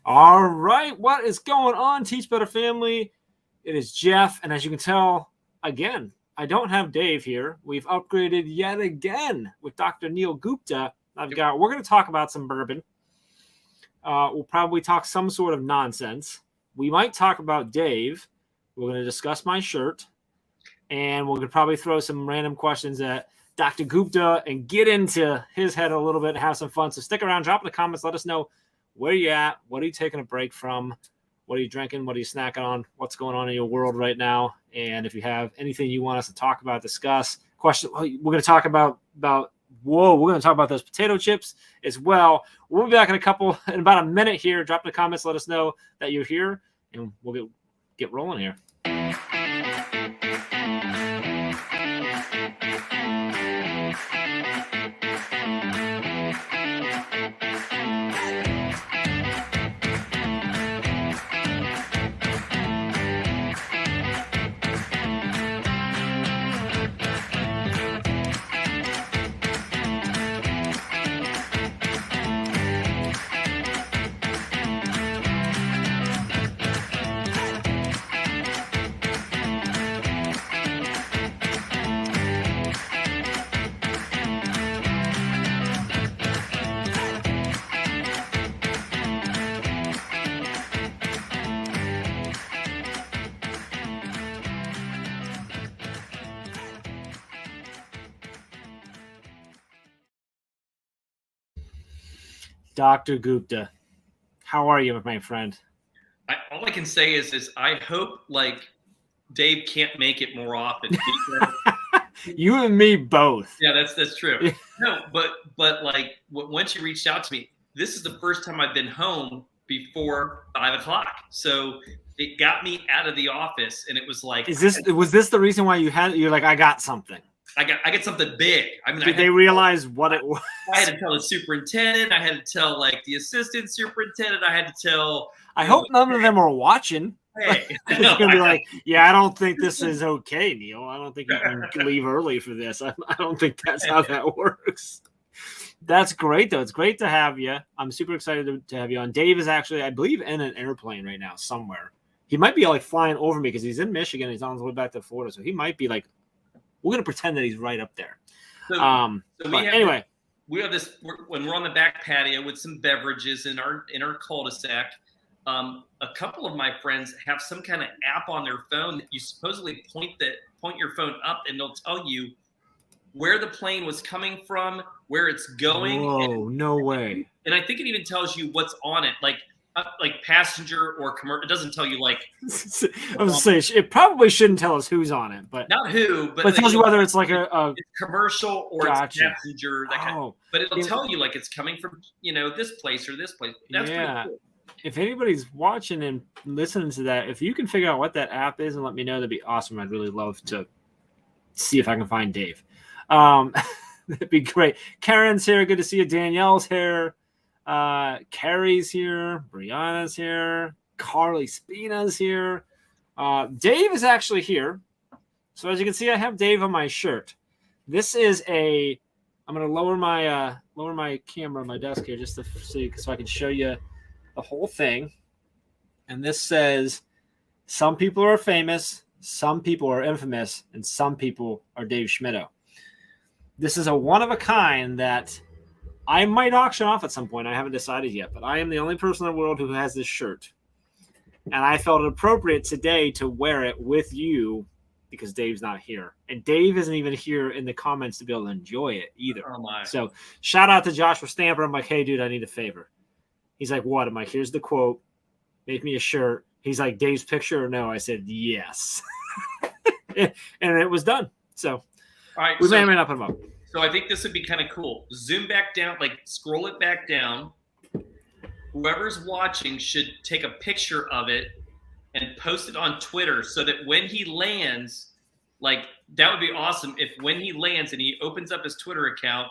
All right, what is going on, Teach Better family? It is Jeff, and as you can tell, again, I don't have Dave here. We've upgraded yet again with Dr. Neil Gupta. We're going to talk about some bourbon. We'll probably talk some sort of nonsense. We might talk about Dave. We're going to discuss my shirt, and we're going to probably throw some random questions at Dr. Gupta and get into his head a little bit and have some fun. So stick around, drop in the comments, let us know where you at, what are you taking a break from, what are you drinking, what are you snacking on, what's going on in your world right now, and if you have anything you want us to talk about, discuss, question, we're going to talk about we're going to talk about those potato chips as well. We'll be back in about a minute here. Drop in the comments, let us know that you're here, and we'll get rolling here. Dr. Gupta, how are you, my friend? All I can say is I hope Dave can't make it more often. You and me both. Yeah, that's true. No, but once you reached out to me, this is the first time I've been home before 5 o'clock. So it got me out of the office, and it was like, was this the reason why you're like, I got something? I got something big. I mean, did they realize what it was? I had to tell the superintendent. I had to tell the assistant superintendent. I had to tell. I hope none of them are watching. Hey, it's gonna be like, yeah, I don't think this is okay, Neil. I don't think you can leave early for this. I don't think that's how that works. That's great, though. It's great to have you. I'm super excited to have you on. Dave is actually, I believe, in an airplane right now somewhere. He might be flying over me because he's in Michigan. He's on his way back to Florida, so he might be we're going to pretend that he's right up there. Anyway. We have this, when we're on the back patio with some beverages in our cul-de-sac, a couple of my friends have some kind of app on their phone that you supposedly point your phone up, and they'll tell you where the plane was coming from, where it's going. Whoa, no way. And I think it even tells you what's on it. Like passenger or commercial. It doesn't tell you I was going to say, it probably shouldn't tell us who's on it, but not who, but it tells you whether it's it's commercial or it's passenger. That kind of, but it'll tell you it's coming from this place or this place. That's pretty cool. If anybody's watching and listening to that, if you can figure out what that app is and let me know, that'd be awesome. I'd really love to see if I can find Dave. That'd be great. Karen's here. Good to see you. Danielle's here. Carrie's here, Brianna's here, Carly Spina's here. Dave is actually here. So as you can see, I have Dave on my shirt. This is I'm going to lower my camera on my desk here just to see, so I can show you the whole thing. And this says, some people are famous, some people are infamous, and some people are Dave Schmittou. This is a one of a kind that I might auction off at some point. I haven't decided yet, but I am the only person in the world who has this shirt. And I felt it appropriate today to wear it with you because Dave's not here. And Dave isn't even here in the comments to be able to enjoy it either. Oh my. So shout out to Joshua Stamper. I'm like, hey, dude, I need a favor. He's like, what? I'm like, here's the quote. Make me a shirt. He's like, Dave's picture or no? I said, yes. And it was done. So all right, we may or may not put them up. So I think this would be kind of cool. Zoom back down, scroll it back down. Whoever's watching should take a picture of it and post it on Twitter so that when he lands, that would be awesome if when he lands and he opens up his Twitter account,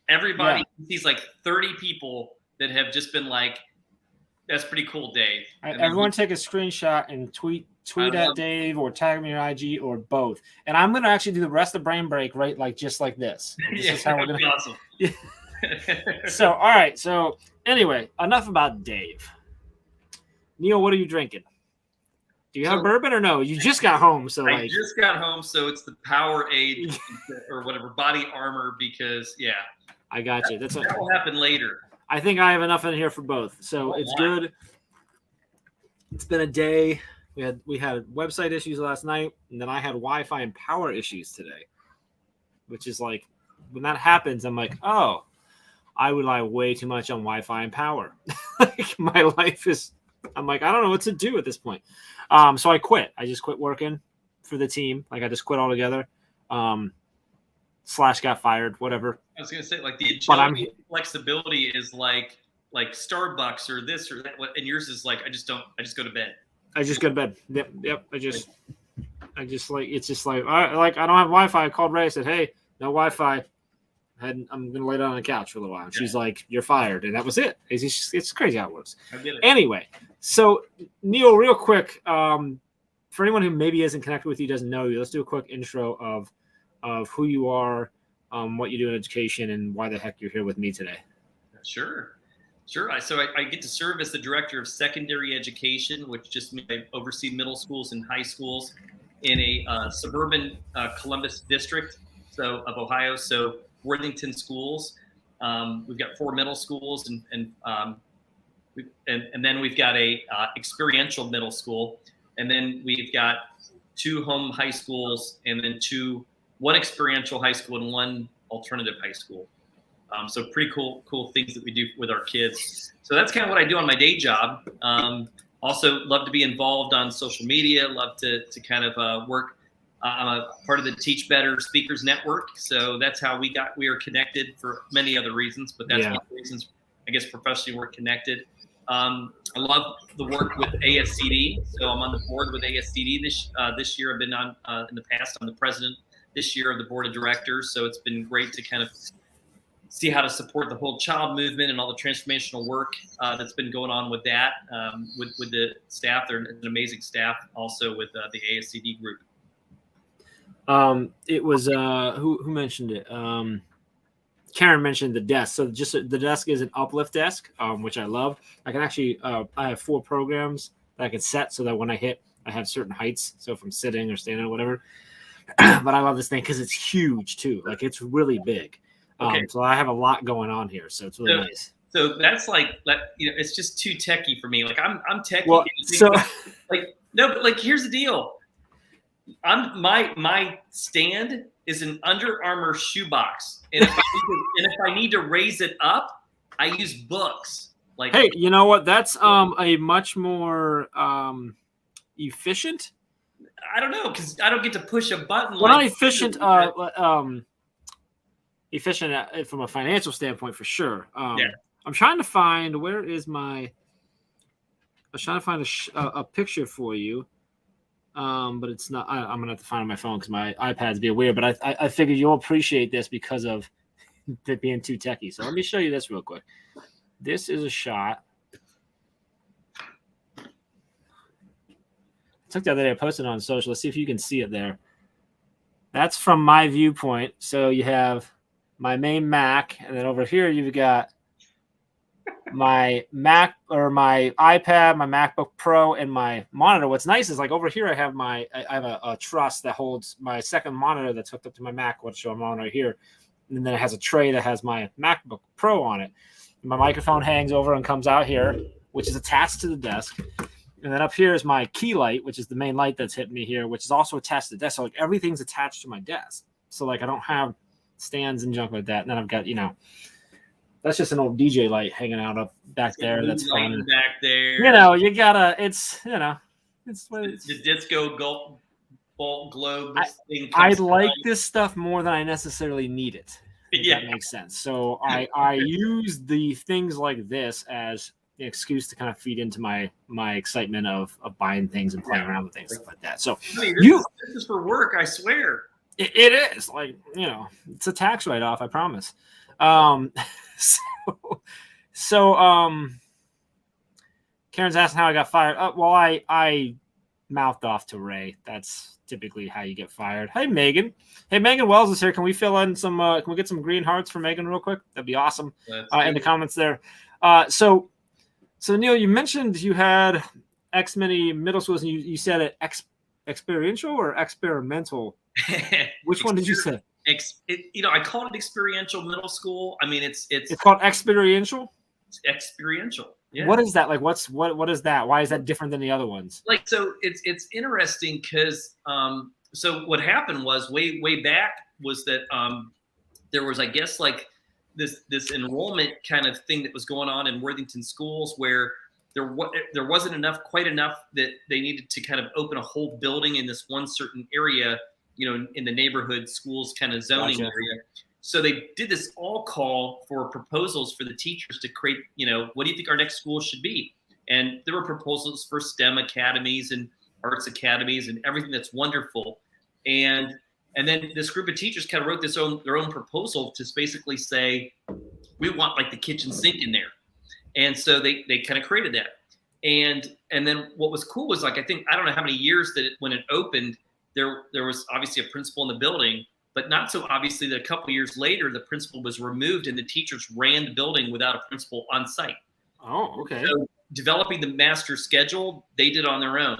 everybody sees 30 people that have just been that's pretty cool, Dave. Right, everyone take a screenshot and tweet at Dave or tag me on IG or both. And I'm going to actually do the rest of Brain Break just like this. This is how we're going to. Awesome. So, all right. So anyway, enough about Dave. Neil, what are you drinking? Do you have So- bourbon or no? You just got home, so I like just got home, so it's the Powerade or whatever, Body Armor, because I got you. That's that will happen later. I think I have enough in here for both, so Oh, it's my. good. It's been a day. We had website issues last night, and then I had Wi-Fi and power issues today, which is like when that happens, I'm like, oh, I rely way too much on Wi-Fi and power. Like my life is, I'm like, I don't know what to do at this point. So I quit. I just quit working for the team. Like I just quit altogether. Slash got fired, whatever. I was gonna say, like, the But I'm- agility and flexibility is like Starbucks or this or that, and yours is like I just go to bed. I just go to bed. Yep. I just like, it's just like, all right, like I don't have Wi-Fi. I called Ray. I said, hey, no Wi-Fi. I'm gonna lay down on the couch for a little while. And she's like, you're fired, and that was it. It's crazy how it works. I get it. Anyway, so Neil, real quick, for anyone who maybe isn't connected with you, doesn't know you, let's do a quick intro of who you are, what you do in education, and why the heck you're here with me today. Sure. So I get to serve as the director of secondary education, which just means I oversee middle schools and high schools in a suburban Columbus district of Ohio. So Worthington schools. We've got 4 middle schools, and then we've got a experiential middle school, and then we've got 2 home high schools, and then 1 experiential high school and 1 alternative high school. So pretty cool things that we do with our kids. So that's kind of what I do on my day job. Also love to be involved on social media, love to kind of work. I'm a part of the Teach Better Speakers Network. So that's how we are connected for many other reasons, but that's one of the reasons, I guess, professionally we're connected. I love the work with ASCD. So I'm on the board with ASCD this year. I've been on in the past. I'm the president this year of the board of directors. So it's been great to kind of see how to support the whole child movement and all the transformational work that's been going on with that, with the staff. They're an amazing staff also with the ASCD group. It was who mentioned it? Karen mentioned the desk. So just the desk is an uplift desk, which I love. I can actually I have 4 programs that I can set so that when I hit, I have certain heights. So if I'm sitting or standing or whatever. But I love this thing because it's huge too. Like it's really big. Okay. So I have a lot going on here. So it's really nice. So that's it's just too techie for me. Like I'm techie. Well, so but here's the deal. My stand is an Under Armour shoebox, and if I need to raise it up, I use books. Like, hey, you know what? That's a much more efficient. I don't know, because I don't get to push a button. Well, not efficient. Efficient from a financial standpoint for sure. I'm trying to find I was trying to find a picture for you. But it's not. I'm gonna have to find it on my phone because my iPad's being weird. But I figured you'll appreciate this because of it being too techy. So let me show you this real quick. This is a shot. I took the other day. I posted it on social. Let's see if you can see it there. That's from my viewpoint. So you have my main Mac, and then over here you've got my Mac or my iPad, my MacBook Pro, and my monitor. What's nice is like over here I have a truss that holds my second monitor that's hooked up to my Mac, which I'm on right here, and then it has a tray that has my MacBook Pro on it. My microphone hangs over and comes out here, which is attached to the desk. And then up here is my key light, which is the main light that's hitting me here, which is also attached to the desk. So like everything's attached to my desk. So like I don't have stands and junk like that. And then I've got, that's just an old DJ light hanging out up back there. That's fun. Back there. You gotta, it's the disco globe. I like this stuff more than I necessarily need it. If that makes sense. So I use the things like this as an excuse to kind of feed into my excitement of buying things and playing around with things, stuff like that. So this is for work, I swear. It is like, it's a tax write-off, I promise. So Karen's asking how I got fired. Well, I mouthed off to Ray. That's typically how you get fired. Hey, Megan. Hey, Megan Wells is here. Can we fill in some? Can we get some green hearts for Megan real quick? That'd be awesome. In the comments there. So Neil, you mentioned you had X many middle schools, and you said it experiential or experimental. Which one did you say? I call it experiential middle school. I mean, it's called experiential. Experiential. Yeah. What is that? Like, what is that? Why is that different than the other ones? Like, so it's interesting because so what happened was way back was that there was, I guess, like this enrollment kind of thing that was going on in Worthington schools where there wasn't quite enough that they needed to kind of open a whole building in this one certain area, in the neighborhood schools kind of zoning area. So they did this all call for proposals for the teachers to create, what do you think our next school should be? And there were proposals for STEM academies and arts academies and everything that's wonderful. And then this group of teachers kind of wrote their own proposal to basically say, we want like the kitchen sink in there. And so they kind of created that. And then what was cool was, like, I don't know how many years that when it opened, there was obviously a principal in the building, but not so obviously that a couple years later, the principal was removed and the teachers ran the building without a principal on site. Oh, okay. So developing the master schedule, they did on their own.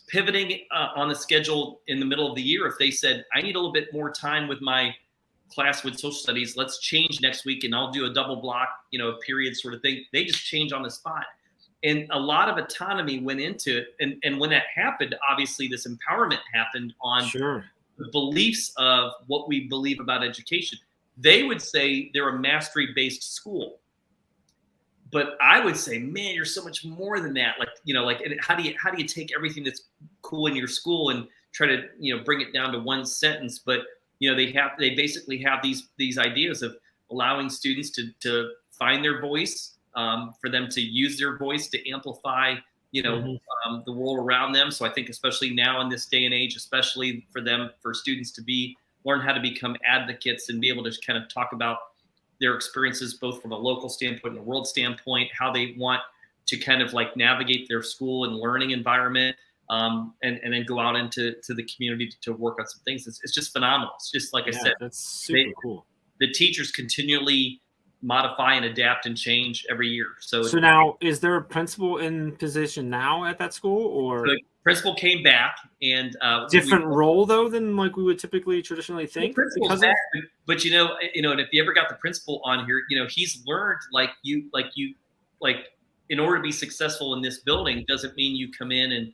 Pivoting on the schedule in the middle of the year, if they said, I need a little bit more time with my class with social studies, let's change next week and I'll do a double block, period sort of thing. They just change on the spot. And a lot of autonomy went into it. And when that happened, obviously this empowerment happened on the beliefs of what we believe about education. They would say they're a mastery-based school. But I would say, man, you're so much more than that. How do you take everything that's cool in your school and try to, bring it down to one sentence? But, they basically have these ideas of allowing students to find their voice, for them to use their voice to amplify, the world around them. So I think especially now in this day and age, especially for students to learn how to become advocates and be able to kind of talk about their experiences, both from a local standpoint and a world standpoint, how they want to kind of like navigate their school and learning environment, and then go out into the community to work on some things. It's just phenomenal. It's just, like I said, that's super cool. The teachers continually modify and adapt and change every year. So now, is there a principal in position now at that school, or the principal came back and different role though than like we would typically traditionally think? But and if you ever got the principal on here, he's learned like in order to be successful in this building doesn't mean you come in and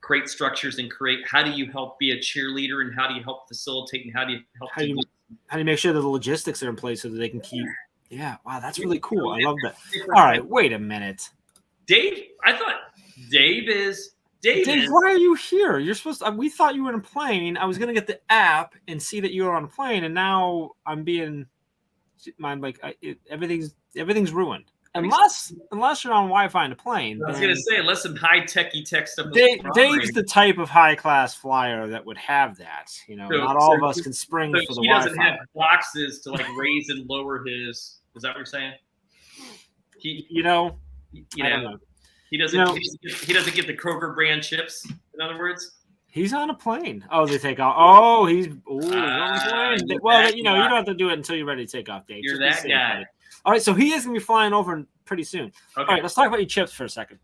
create structures and create. How do you help be a cheerleader, and how do you help facilitate, and how do you help? How do you make sure that the logistics are in place so that they can keep? Yeah, wow, that's really cool. I love that. All right, wait a minute, Dave. I thought Dave, why are you here? You're supposed to. We thought you were in a plane. I was gonna get the app and see that you were on a plane, and now I'm being, everything's ruined. Unless you're on Wi-Fi in a plane. I was gonna say, unless some high-techy tech stuff. Dave's the type of high-class flyer that would have that. Not all of us can spring for the Wi-Fi. He doesn't have boxes to like raise and lower his. Is that what you're saying? I don't know. He doesn't. He doesn't get the Kroger brand chips. In other words, he's on a plane. Oh, they take off. Oh, he's on a plane. Well, you don't have to do it until you're ready to take off, Dave. You're that guy. All right, so he is going to be flying over pretty soon. Okay. All right, let's talk about your chips for a second.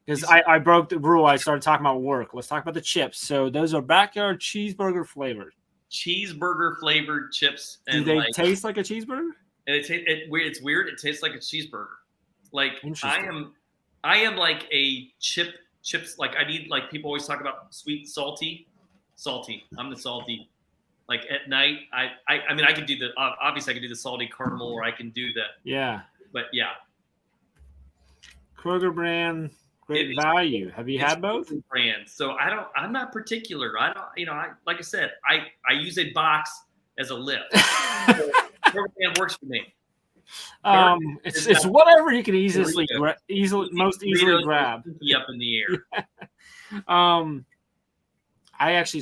Because I broke the rule. I started talking about work. Let's talk about the chips. So those are backyard cheeseburger flavored. Cheeseburger flavored chips. Do they taste like a cheeseburger? It's weird. It tastes like a cheeseburger. Like I am like a chips. Like I need, like people always talk about sweet, salty. I'm the salty. Like at night, I mean, I could do obviously I could do the salty caramel, or I can do but yeah. Kroger brand, great value. Have you had both? Brand. So I'm not particular. Like I said, I use a box as a lift. So Kroger brand works for me. It's whatever you can easily grab. Up in the air. I actually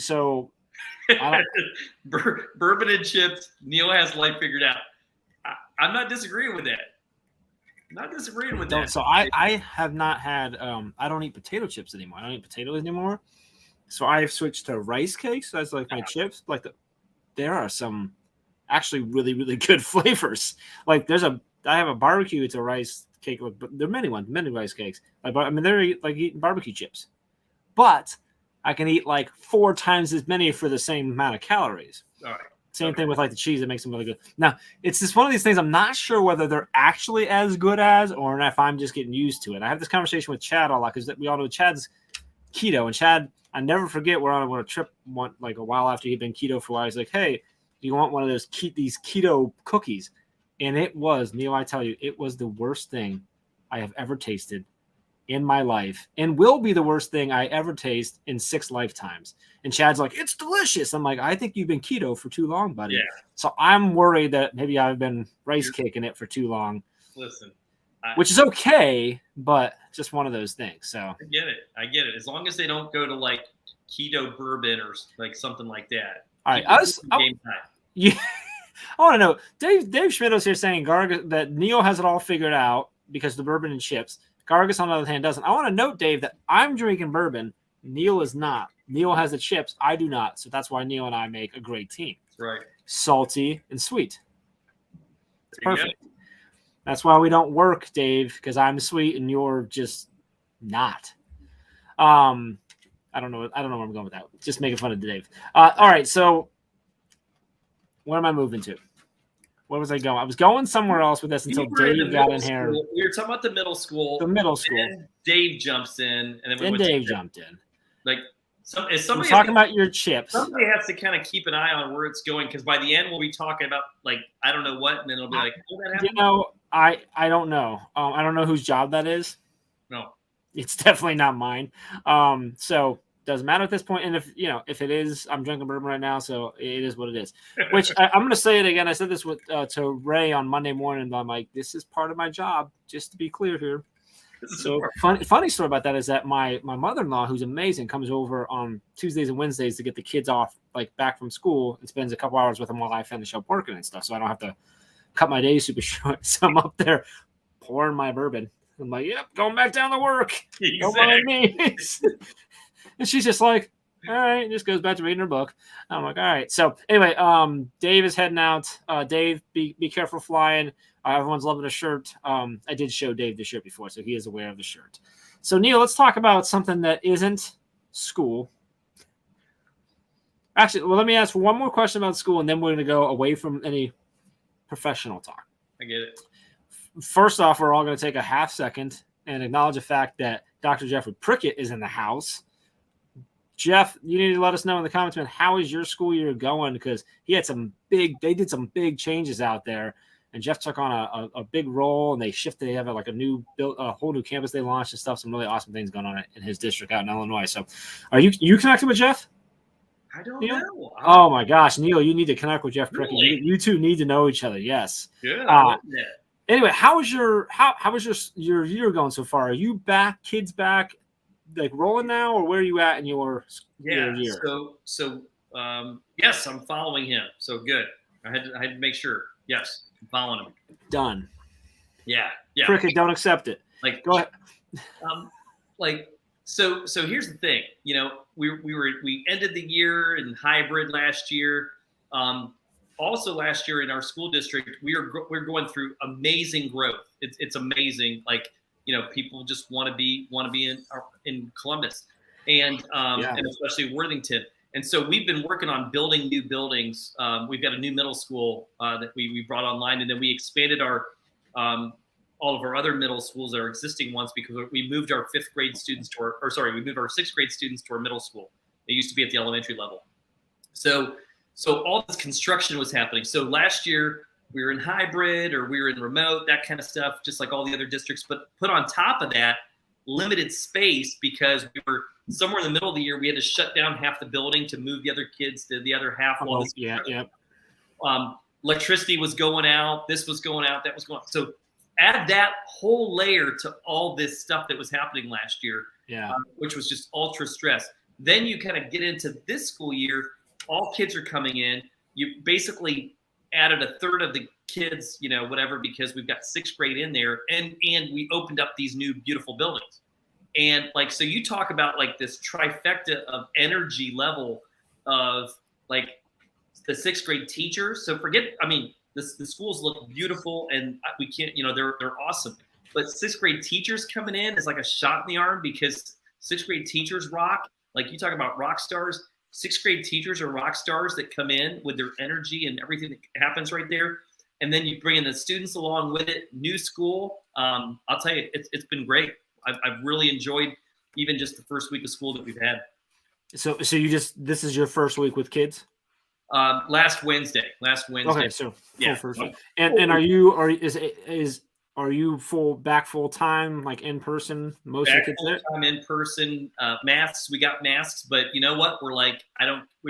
bourbon and chips. Neil has life figured out. I'm not disagreeing with that. So I have not had. I don't eat potato chips anymore. I don't eat potatoes anymore. So I've switched to rice cakes as like my chips. There are some actually really, really good flavors. Like I have a barbecue. It's a rice cake, but there are many rice cakes. Like, I mean, they're like eating barbecue chips, but I can eat like 4 times as many for the same amount of calories. All right. Same thing with like the cheese that makes them really good. Now, it's just one of these things I'm not sure whether they're actually as good as or if I'm just getting used to it. I have this conversation with Chad a lot because we all know Chad's keto. And Chad, I never forget, we're on a trip like a while after he'd been keto for a while. He's like, hey, do you want one of these keto cookies? And it was, Neil, I tell you, it was the worst thing I have ever tasted in my life and will be the worst thing I ever taste in 6 lifetimes. And Chad's like, it's delicious. I'm like, I think you've been keto for too long, buddy. Yeah. So I'm worried that maybe I've been rice caking it for too long. Listen, which is okay, but just one of those things. So I get it. As long as they don't go to like keto bourbon or like something like that. All right. Yeah. I want to know. Dave Schmidt's here saying that Neil has it all figured out because of the bourbon and chips. Gargus, on the other hand, doesn't. I want to note, Dave, that I'm drinking bourbon. Neil is not. Neil has the chips. I do not. So that's why Neil and I make a great team. Right. Salty and sweet. It's perfect. That's why we don't work, Dave, because I'm sweet and you're just not. I don't know where I'm going with that. Just making fun of Dave. All right. So where am I moving to? Where was I going? I was going somewhere else with this until Dave got in here. We were talking about the middle school. The middle school. And then Dave jumps in, and then Dave jumped in. Like, is somebody talking about your chips? Somebody has to kind of keep an eye on where it's going because by the end we'll be talking about like I don't know what, and then it'll be like, oh, that happened. You know, I don't know. I don't know whose job that is. No, it's definitely not mine. So. Doesn't matter at this point. And if it is, I'm drinking bourbon right now, so it is what it is. Which I'm going to say it again. I said this to Ray on Monday morning. I'm like, this is part of my job, just to be clear here. So funny story about that is that my mother-in-law, who's amazing, comes over on Tuesdays and Wednesdays to get the kids off, like back from school, and spends a couple hours with them while I finish up working and stuff. So I don't have to cut my days super short. So I'm up there pouring my bourbon. I'm like, yep, going back down to work. Exactly. Don't mind me. And she's just like, all right, and just goes back to reading her book. I'm like, all right. So anyway, Dave is heading out. Dave, be careful flying. Everyone's loving the shirt. I did show Dave the shirt before, so he is aware of the shirt. So Neil, let's talk about something that isn't school. Actually, well, let me ask one more question about school, and then we're going to go away from any professional talk. I get it. First off, we're all going to take a half second and acknowledge the fact that Dr. Jeffrey Prickett is in the house. Jeff, you need to let us know in the comments, man, how is your school year going? Because they did some big changes out there, and Jeff took on a big role, and they have like a whole new campus they launched and stuff. Some really awesome things going on in his district out in Illinois. So, are you connected with Jeff? I don't Neil? know. Oh my gosh, Neil, you need to connect with Jeff Prickett. Really? You two need to know each other. Yes. Good. Anyway, how was your year going so far? Are you back? Kids back? Like rolling now, or where are you at in your year? So yes, I'm following him. So good. I had to make sure. Yes, I'm following him. Done. Yeah. Prickett, don't accept it. Like, go ahead. So here's the thing. You know, we ended the year in hybrid last year. Also last year in our school district, we're going through amazing growth. It's amazing. Like, you know, people just want to be in Columbus and especially Worthington. And so we've been working on building new buildings. We've got a new middle school that we brought online, and then we expanded our all of our other middle schools, our existing ones, because we moved our 6th grade students to our middle school. They used to be at the elementary level. So all this construction was happening. So last year we were in hybrid or we were in remote, that kind of stuff, just like all the other districts. But put on top of that, limited space because we were somewhere in the middle of the year. We had to shut down half the building to move the other kids to the other half. Electricity was going out. This was going out. That was going out. So add that whole layer to all this stuff that was happening last year, which was just ultra stress. Then you kind of get into this school year. All kids are coming in. You basically added a third of the kids, you know, whatever, because we've got 6th grade in there, and we opened up these new beautiful buildings. And like, so you talk about like this trifecta of energy level of like the 6th grade teachers. So the schools look beautiful, and we can't, you know, they're awesome. but sixth grade teachers coming in is like a shot in the arm because sixth grade teachers rock. Like you talk about rock stars, sixth grade teachers are rock stars that come in with their energy and everything that happens right there. And then you bring in the students along with it. New school. I'll tell you, it's been great. I've really enjoyed even just the first week of school that we've had. So this is your first week with kids? Last Wednesday. Okay, so yeah. First week. And are you full time, like in person? Most of the kids there? Time in person. Masks. We got masks, but you know what? We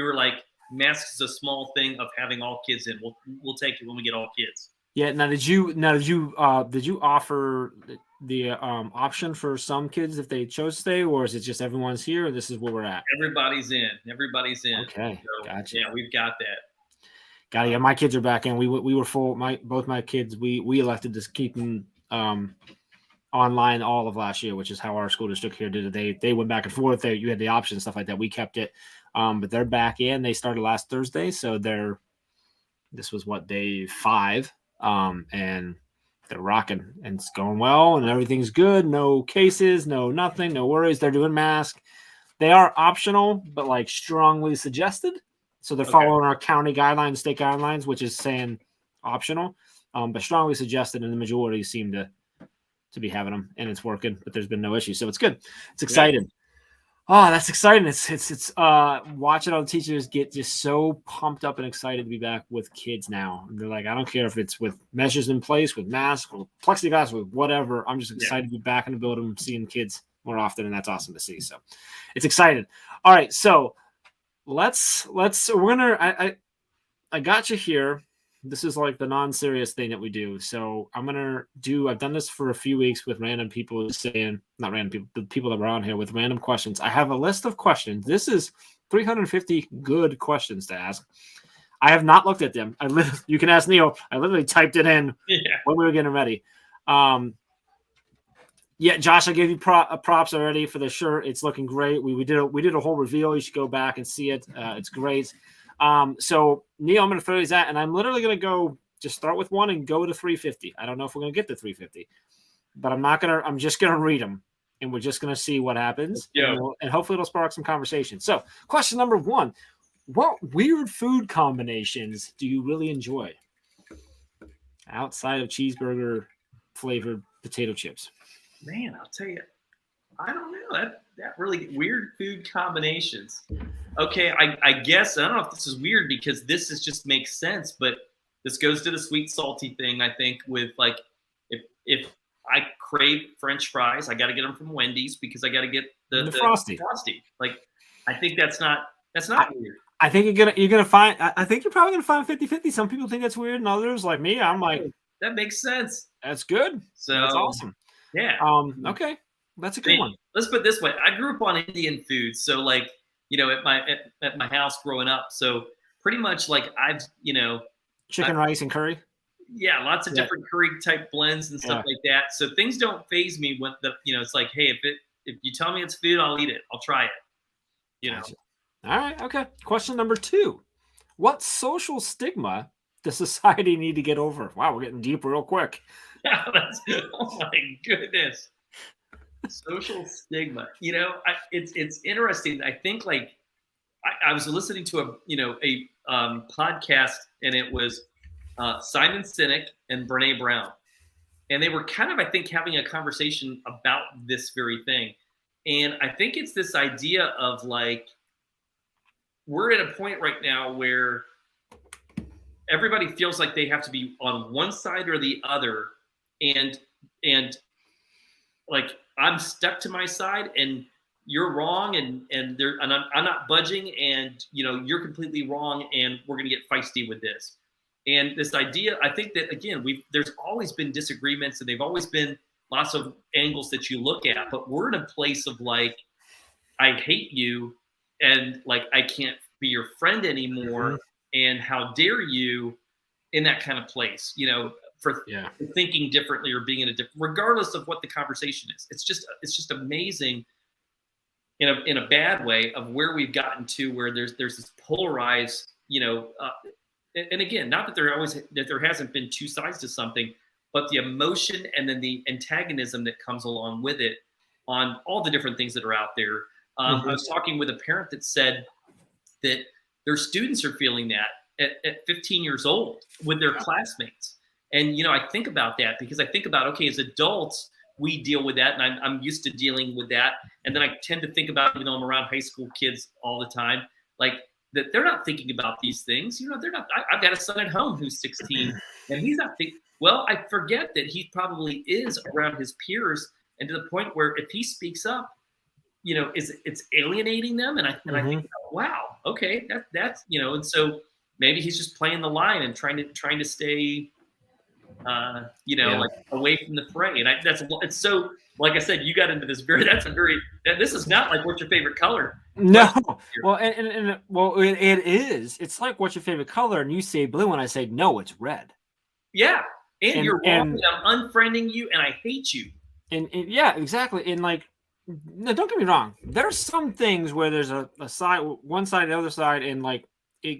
were like, masks is a small thing of having all kids in. We'll take it when we get all kids. Yeah. Now, did you offer the option for some kids if they chose to stay, or is it just everyone's here? Or this is where we're at. Everybody's in. Okay, so, gotcha. Yeah, we've got that. Got it. Yeah, my kids are back in. We were full. Both my kids. We elected to keep them online all of last year, which is how our school district here did it. They went back and forth. You had the option, stuff like that. We kept it, but they're back in. They started last Thursday, so this was day 5, and they're rocking, and it's going well, and everything's good. No cases, no nothing, no worries. They're doing masks. They are optional, but like strongly suggested. So they're following our county guidelines, state guidelines, which is saying optional, but strongly suggested, and the majority seem to be having them, and it's working. But there's been no issue, so it's good. It's exciting. Yeah. Oh, that's exciting! It's watching all the teachers get just so pumped up and excited to be back with kids now. And they're like, I don't care if it's with measures in place, with masks, with plexiglass, with whatever. I'm just excited to be back in the building, seeing kids more often, and that's awesome to see. So it's exciting. All right, so. I got you here. This is like the non-serious thing that we do. So I've done this for a few weeks with random people not random people, the people that were on here with random questions. I have a list of questions. This is 350 good questions to ask. I have not looked at them. You can ask Neil. I literally typed it in when we were getting ready. Yeah, Josh, I gave you props already for the shirt. It's looking great. We did a whole reveal. You should go back and see it. It's great. So Neil, I'm going to throw these at, and I'm literally going to go just start with one and go to 350. I don't know if we're going to get to 350, but I'm just going to read them, and we're just going to see what happens. Yeah. And hopefully it'll spark some conversation. So question number 1, what weird food combinations do you really enjoy outside of cheeseburger flavored potato chips? Man, I'll tell you, I don't know that really weird food combinations. Okay, I guess I don't know if this is weird because this just makes sense, but this goes to the sweet salty thing. I think with like if I crave French fries, I got to get them from Wendy's because I got to get the frosty. Like I think that's not weird. I think you're gonna find. I think you're probably gonna find 50-50. Some people think that's weird, and others, like me, I'm like, that makes sense. That's good. So that's awesome. Yeah. Okay. That's a good one. Let's put it this way. I grew up on Indian food. So like, at my house growing up. So pretty much like chicken, rice, and curry. Yeah. Lots of different curry type blends and stuff like that. So things don't faze me when it's like, hey, if you tell me it's food, I'll eat it. I'll try it. Gotcha. All right. Okay. Question number 2. What social stigma does society need to get over? Wow. We're getting deep real quick. Yeah, oh my goodness. Social stigma. It's interesting. I think like I was listening to a podcast, and it was Simon Sinek and Brene Brown, and they were kind of, I think, having a conversation about this very thing. And I think it's this idea of like we're at a point right now where everybody feels like they have to be on one side or the other. And like I'm stuck to my side, and you're wrong, and I'm not budging, and you're completely wrong, and we're gonna get feisty with this. And this idea, I think that again, there's always been disagreements, and they've always been lots of angles that you look at, but we're in a place of like, I hate you, and like I can't be your friend anymore, and how dare you, in that kind of place, for thinking differently or being in a different, regardless of what the conversation is. It's just amazing in a bad way of where we've gotten to, where there's this polarized, and again, not that there hasn't been two sides to something, but the emotion and then the antagonism that comes along with it on all the different things that are out there. I was talking with a parent that said that their students are feeling that at 15 years old with their classmates. And, I think about that because I think about, okay, as adults, we deal with that, and I'm used to dealing with that. And then I tend to think about, I'm around high school kids all the time, like that they're not thinking about these things. They're not. I've got a son at home who's 16, and he's not thinking. Well, I forget that he probably is around his peers, and to the point where if he speaks up, it's alienating them. And I think, wow, okay, that's and so maybe he's just playing the line and trying to stay. Like away from the fray. And it's so, like I said, you got into this this is not like what's your favorite color. No. Well, it is. It's like, what's your favorite color? And you say blue, and I say, no, it's red. Yeah. And you're wrong. And I'm unfriending you and I hate you. And yeah, exactly. And no, don't get me wrong. There's some things where there's a side, one side, the other side, and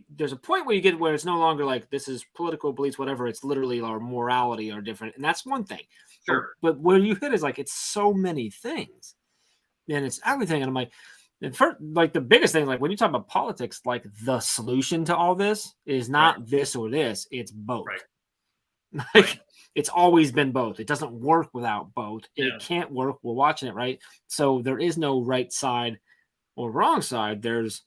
there's a point where you get where it's no longer like this is political beliefs, whatever. It's literally our morality are different, and that's one thing. Sure. But where you hit is it's so many things, and it's everything. And I'm like, and first, the biggest thing, when you talk about politics, the solution to all this is not this or this; it's both. Right. It's always been both. It doesn't work without both. Yeah. It can't work. We're watching it, right? So there is no right side or wrong side. There's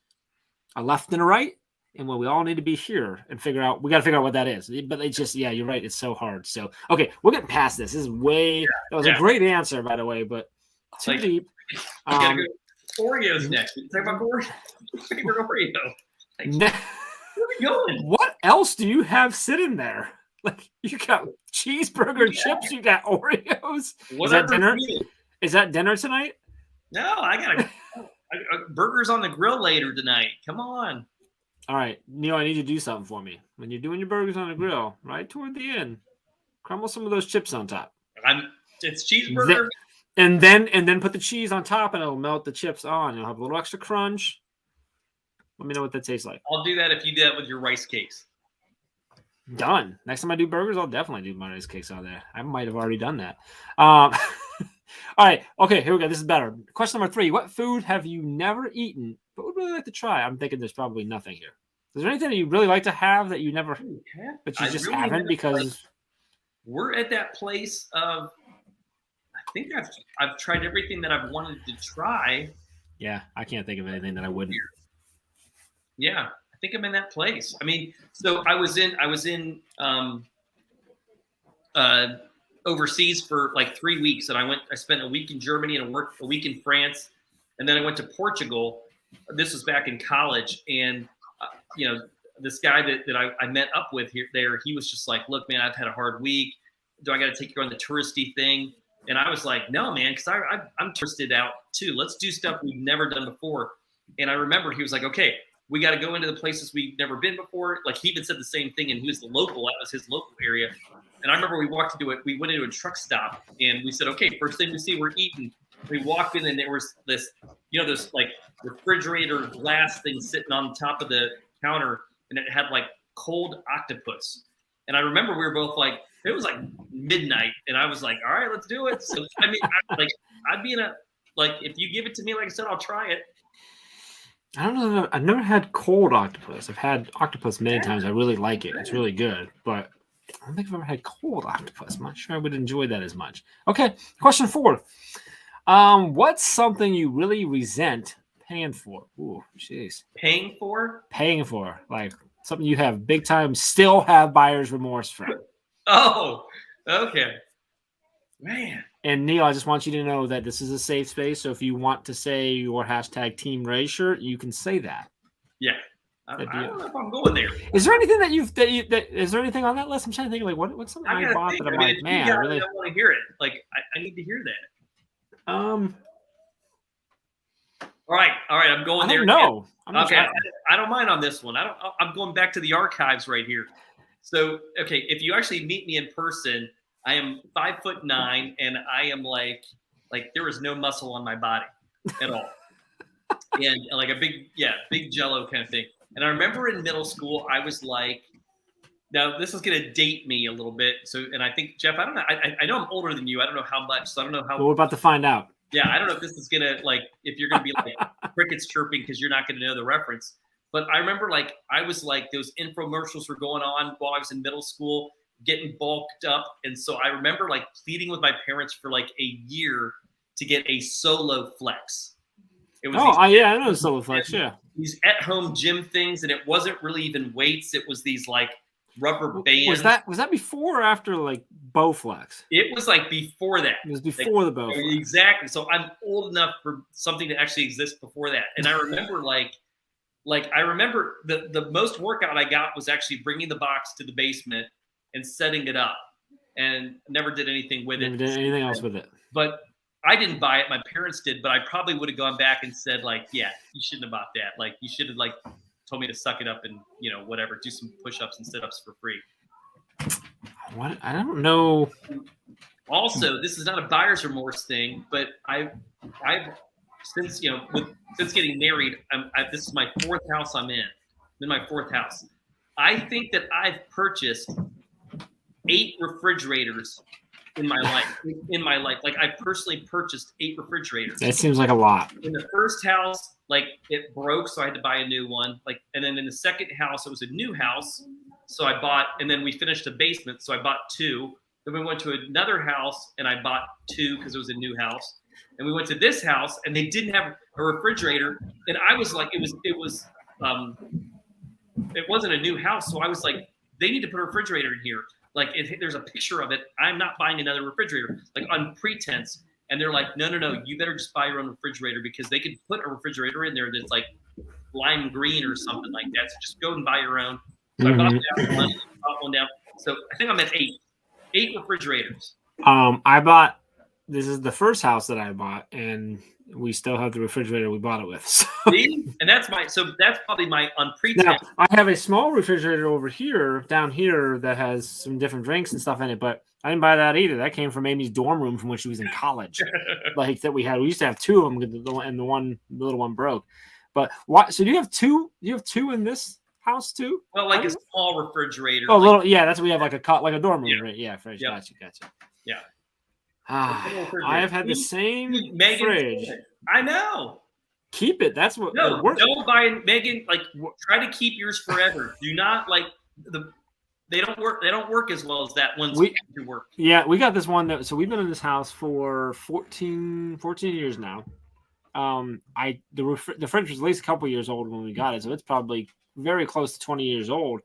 a left and a right. And we all need to be here and we got to figure out what that is. But it's just, you're right. It's so hard. So, okay, we're getting past this. This is that was a great answer, by the way, but too deep. We got to go Oreos next. Talk about Oreo. Favorite Oreo. Where are we going? What else do you have sitting there? You got cheeseburger chips. You got Oreos. Is that dinner? Is that dinner tonight? No, I got burgers on the grill later tonight. Come on. All right, Neil, I need you to do something for me. When you're doing your burgers on the grill, right toward the end, crumble some of those chips on top. It's cheeseburger. And then put the cheese on top, and it'll melt the chips on. You'll have a little extra crunch. Let me know what that tastes like. I'll do that if you do that with your rice cakes. Done. Next time I do burgers, I'll definitely do my rice cakes on there. I might have already done that. All right. Okay, here we go. This is better. Question number 3. What food have you never eaten but would really like to try? I'm thinking there's probably nothing here. Is there anything that you really like to have that you never, but you just really haven't because we're at that place of, I think I've tried everything that I've wanted to try. Yeah, I can't think of anything that I wouldn't. Yeah, I think I'm in that place. I mean, so I was in overseas for 3 weeks, and I spent a week in Germany and a week in France, and then I went to Portugal. This was back in college, and this guy that I met up with there, he was just like, look, man, I've had a hard week. Do I got to take you on the touristy thing? And I was like, no, man, because I'm touristed out too. Let's do stuff we've never done before. And I remember he was like, okay, we got to go into the places we've never been before. He even said the same thing, and he was the local. That was his local area. And I remember we went into a truck stop, and we said, okay, first thing we see, we're eating. We walked in, and there was this, this refrigerator glass thing sitting on top of the counter, and it had cold octopus. And I remember we were both it was midnight, and I was like, all right, let's do it. So I mean, I'd be in a if you give it to me, like I said, I'll try it. I don't know. I've never had cold octopus. I've had octopus many times. I really like it. It's really good, but I don't think I've ever had cold octopus. I'm not sure I would enjoy that as much. Okay, question 4. What's something you really resent paying for? Ooh, jeez. Paying for? Paying for. Something you have big time, still have buyer's remorse from. Oh, okay. Man. And Neil, I just want you to know that this is a safe space. So if you want to say your hashtag Team Ray shirt, you can say that. Yeah. I don't know if I'm going there. Is there anything is there anything on that list? I'm trying to think what's something I bought that I'm man, I really want to hear it. I need to hear that. All right. I'm going there. No. Okay. I don't mind on this one. I'm going back to the archives right here. So, okay, if you actually meet me in person, I am 5'9", and I am like there is no muscle on my body at all, and a big Jello kind of thing. And I remember in middle school, I was Now, this is going to date me a little bit. So, and I think, Jeff, I don't know. I know I'm older than you. I don't know how much. So I don't know how. Well, we're about to find out. Yeah, I don't know if this is going to, like, if you're going to be like crickets chirping because you're not going to know the reference. But I remember, like, I was like, those infomercials were going on while I was in middle school, getting bulked up. And so I remember, like, pleading with my parents for, like, a year to get a Solo Flex. It was yeah, I know the Solo Flex, yeah. These at-home gym things, and it wasn't really even weights. It was these, like, rubber bands. Was that before or after, like, Bowflex? It was like before that. It was before the Bowflex. Exactly. So I'm old enough for something to actually exist before that. And I remember I remember the most workout I got was actually bringing the box to the basement and setting it up, and never did anything with it. Never did anything else with it. But I didn't buy it. My parents did, but I probably would have gone back and said, like, yeah, you shouldn't have bought that. Like, you should have, like, told me to suck it up and, you know, whatever, do some push-ups and sit-ups for free. What? I don't know. Also, this is not a buyer's remorse thing, but I've since, you know, since getting married, this is my fourth house I'm in. I'm in my fourth house. I think that I've purchased 8 refrigerators in my life. Like, I personally purchased 8 refrigerators. That seems like a lot. In the first house, like, it broke, so I had to buy a new one. Like, and then in the second house, it was a new house, so I bought. And then we finished the basement, so I bought 2. Then we went to another house, and I bought 2 because it was a new house. And we went to this house, and they didn't have a refrigerator. And I was like, it wasn't a new house, so I was like, they need to put a refrigerator in here. Like, there's a picture of it. I'm not buying another refrigerator, like, on pretense. And they're like, no, you better just buy your own refrigerator, because they could put a refrigerator in there that's like lime green or something like that. So just go and buy your own. So I bought one down. So I think I'm at 8 refrigerators. This is the first house that I bought, and we still have the refrigerator we bought it with. So. See? And that's probably my on pretense. Now, I have a small refrigerator over here, down here, that has some different drinks and stuff in it, but I didn't buy that either. That came from Amy's dorm room from when she was in college. Like, that we used to have 2 of them, and the little one broke. But why? So do you have 2? You have 2 in this house too? Well, like a small refrigerator. Oh, little, yeah. That's what we have, like a dorm room, yeah. Right? Yeah, fridge. Yep. Gotcha. Yeah. I have had the same fridge. I know. Keep it. That's what. No, don't buy Megan. Like, try to keep yours forever. Do not, like, they don't work. They don't work as well as that one's to work. Yeah, we got this one. So we've been in this house for 14 years now. The fridge was at least a couple years old when we got it, so it's probably very close to 20 years old.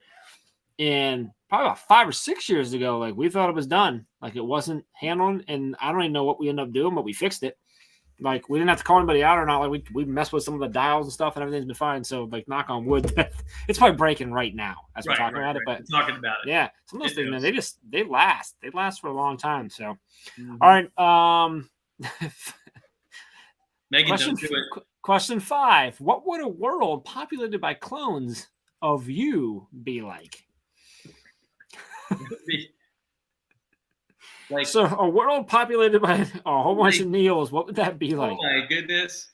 And probably about 5 or 6 years ago, like, we thought it was done. Like, it wasn't handled, and I don't even know what we ended up doing, but we fixed it. Like, we didn't have to call anybody out or not. Like, we messed with some of the dials and stuff, and everything's been fine. So, like, knock on wood, it's probably breaking right now as we're talking about it. But talking about it, yeah, some of those things, man, they last. They last for a long time. So, all right. Megan, question 5: what would a world populated by clones of you be like? Like, so a world populated by a whole bunch of Neils, what would that be like? Oh my goodness!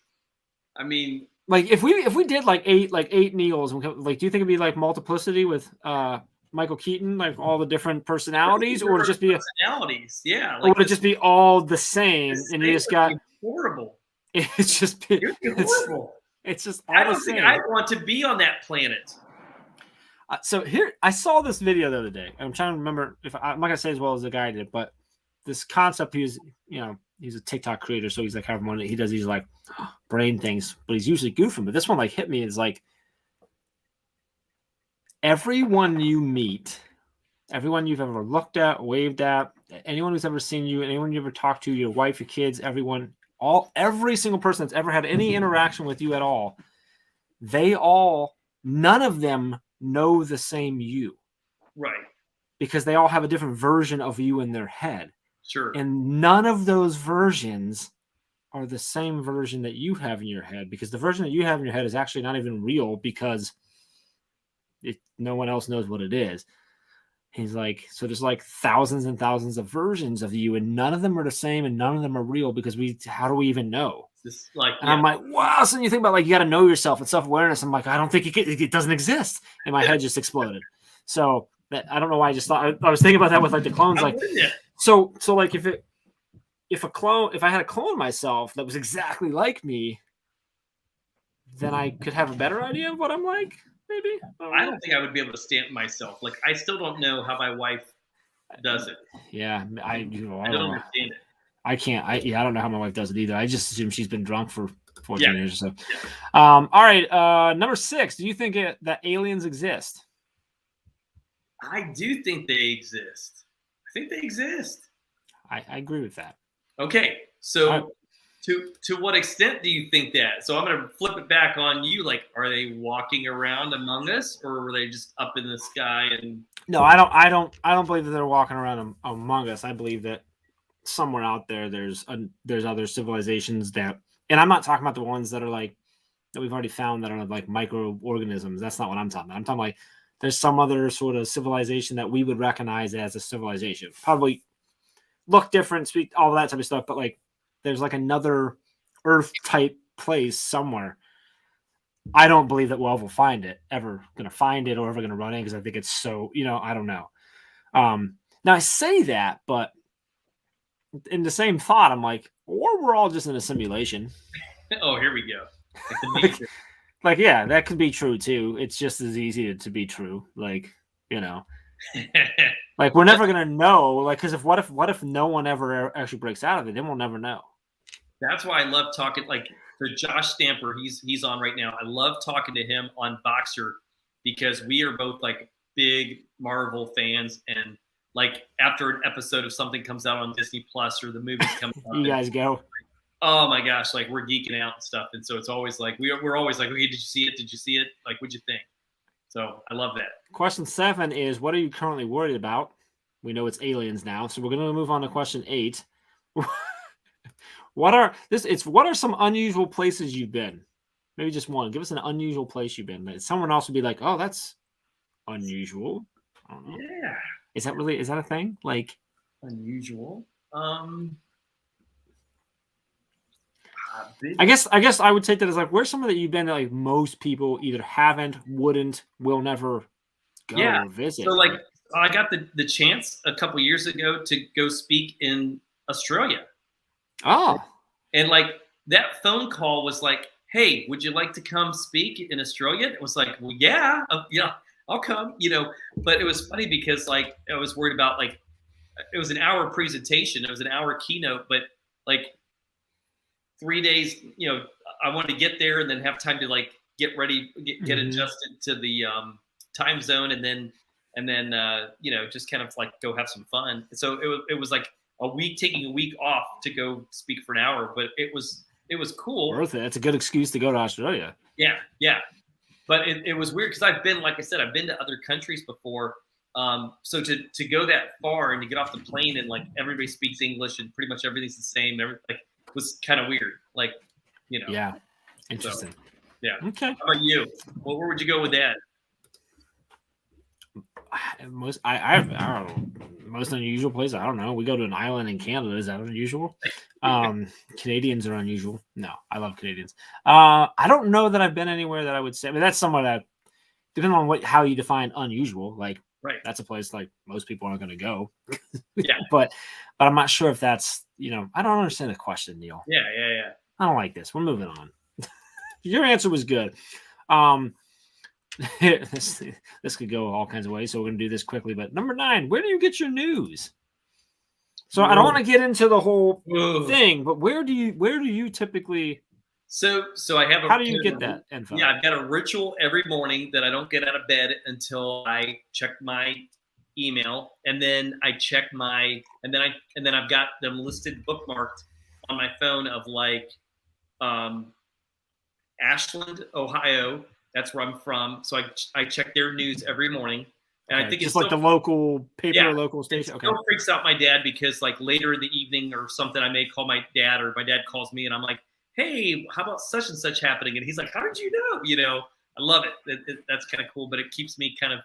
I mean, like, if we did like eight Neils, like, do you think it'd be like multiplicity with Michael Keaton, like all the different personalities, or would it just be personalities? Yeah, like, or would it just be all the same, and you just got horrible? It's just horrible. It's just all I don't the same. think I want to be on that planet. So here, I saw this video the other day. I'm trying to remember I'm not gonna say as well as the guy did, but this concept, he's a TikTok creator, so he's like having one. He does these like brain things, but he's usually goofing. But this one like hit me. Is like, everyone you meet, everyone you've ever looked at, waved at, anyone who's ever seen you, anyone you ever talked to, your wife, your kids, everyone, every single person that's ever had any interaction with you at all, none of them know the same you. Right. Because they all have a different version of you in their head. Sure. And none of those versions are the same version that you have in your head, because the version that you have in your head is actually not even real, because no one else knows what it is. He's like, so there's like thousands and thousands of versions of you, and none of them are the same, and none of them are real, because how do we even know? I'm like, wow. So you think about, like, you got to know yourself and self-awareness. I'm like, I don't think it doesn't exist. And my head just exploded. So That I don't know why I just thought I was thinking about that with like the clones. I'm Like, with you. so like if I had a clone myself that was exactly like me, then I could have a better idea of what I'm like. Maybe I don't think I would be able to stamp myself. Like, I still don't know how my wife does it. Yeah, I I don't don't know. understand it. I can't. I don't know how my wife does it either. I just assume she's been drunk for 14 years or so. Yeah. All right. Number 6. Do you think that aliens exist? I do think they exist. I think they exist. I agree with that. Okay, so to what extent do you think that? So I'm going to flip it back on you. Like, are they walking around among us, or were they just up in the sky? And No, I don't believe that they're walking around among us. I believe that somewhere out there there's other civilizations that, and I'm not talking about the ones that are like that we've already found that are like microorganisms. That's not what I'm talking about. I'm talking like there's some other sort of civilization that we would recognize as a civilization. Probably look different, speak all that type of stuff, but like there's like another Earth type place somewhere. I don't believe that we'll ever going to find it or ever going to run in because I think it's so, I don't know. Now I say that, but in the same thought, I'm like, or we're all just in a simulation. oh, here we go. Like the Matrix. Like, yeah, that could be true too. It's just as easy to be true. Like, like we're never gonna know. Like, because what if no one ever actually breaks out of it? Then we'll never know. That's why I love talking. Like, so Josh Stamper, he's on right now. I love talking to him on Boxer because we are both like big Marvel fans, and like after an episode of something comes out on Disney Plus or the movie's coming out, You guys go. oh my gosh, like we're geeking out and stuff. And so it's always like we're always like, okay, did you see it? Did you see it? Like, what'd you think? So I love that. Question 7 is, what are you currently worried about? We know it's aliens now, so we're gonna move on to question 8. What are some unusual places you've been? Maybe just one. Give us an unusual place you've been. Someone else would be like, oh, that's unusual. I don't know. Yeah. Is that a thing? Like unusual. I guess I would take that as like, where's some of that you've been that like most people either haven't, wouldn't, will never go or visit. So like I got the chance a couple years ago to go speak in Australia. Oh. And like that phone call was like, hey, would you like to come speak in Australia? It was like, well, yeah, I'll come, but it was funny because like I was worried about like, it was an hour presentation. It was an hour keynote, but like 3 days, I wanted to get there and then have time to like get ready, get adjusted to the time zone. And then, just kind of like go have some fun. So it was like taking a week off to go speak for an hour, but it was cool. Worth it. That's a good excuse to go to Australia. Yeah. Yeah. But it was weird because I've been, like I said, I've been to other countries before. So to go that far and to get off the plane and like everybody speaks English and pretty much everything's the same, was kind of weird. Like, Yeah. Interesting. So, yeah. Okay. How about you? Well, where would you go with that? Most unusual place. I don't know. We go to an island in Canada. Is that unusual? Canadians are unusual. No, I love Canadians. I don't know that I've been anywhere that I would say. I mean, that's somewhere that, depending on how you define unusual, like right, that's a place like most people aren't going to go. Yeah, but I'm not sure if that's I don't understand the question, Neil. Yeah. I don't like this. We're moving on. Your answer was good. This could go all kinds of ways, so we're going to do this quickly. But number 9, where do you get your news? So I don't want to get into the whole thing, but where do you typically? So I have. How do you get that info? Yeah, I've got a ritual every morning that I don't get out of bed until I check my email, and then I check and then I've got them listed bookmarked on my phone of like, Ashland, Ohio. That's where I'm from. So I check their news every morning. And okay. I think it's like the local paper or local station. Okay. It still freaks out my dad because like later in the evening or something, I may call my dad or my dad calls me and I'm like, hey, how about such and such happening? And he's like, how did you know? I love it. That's kind of cool, but it keeps me kind of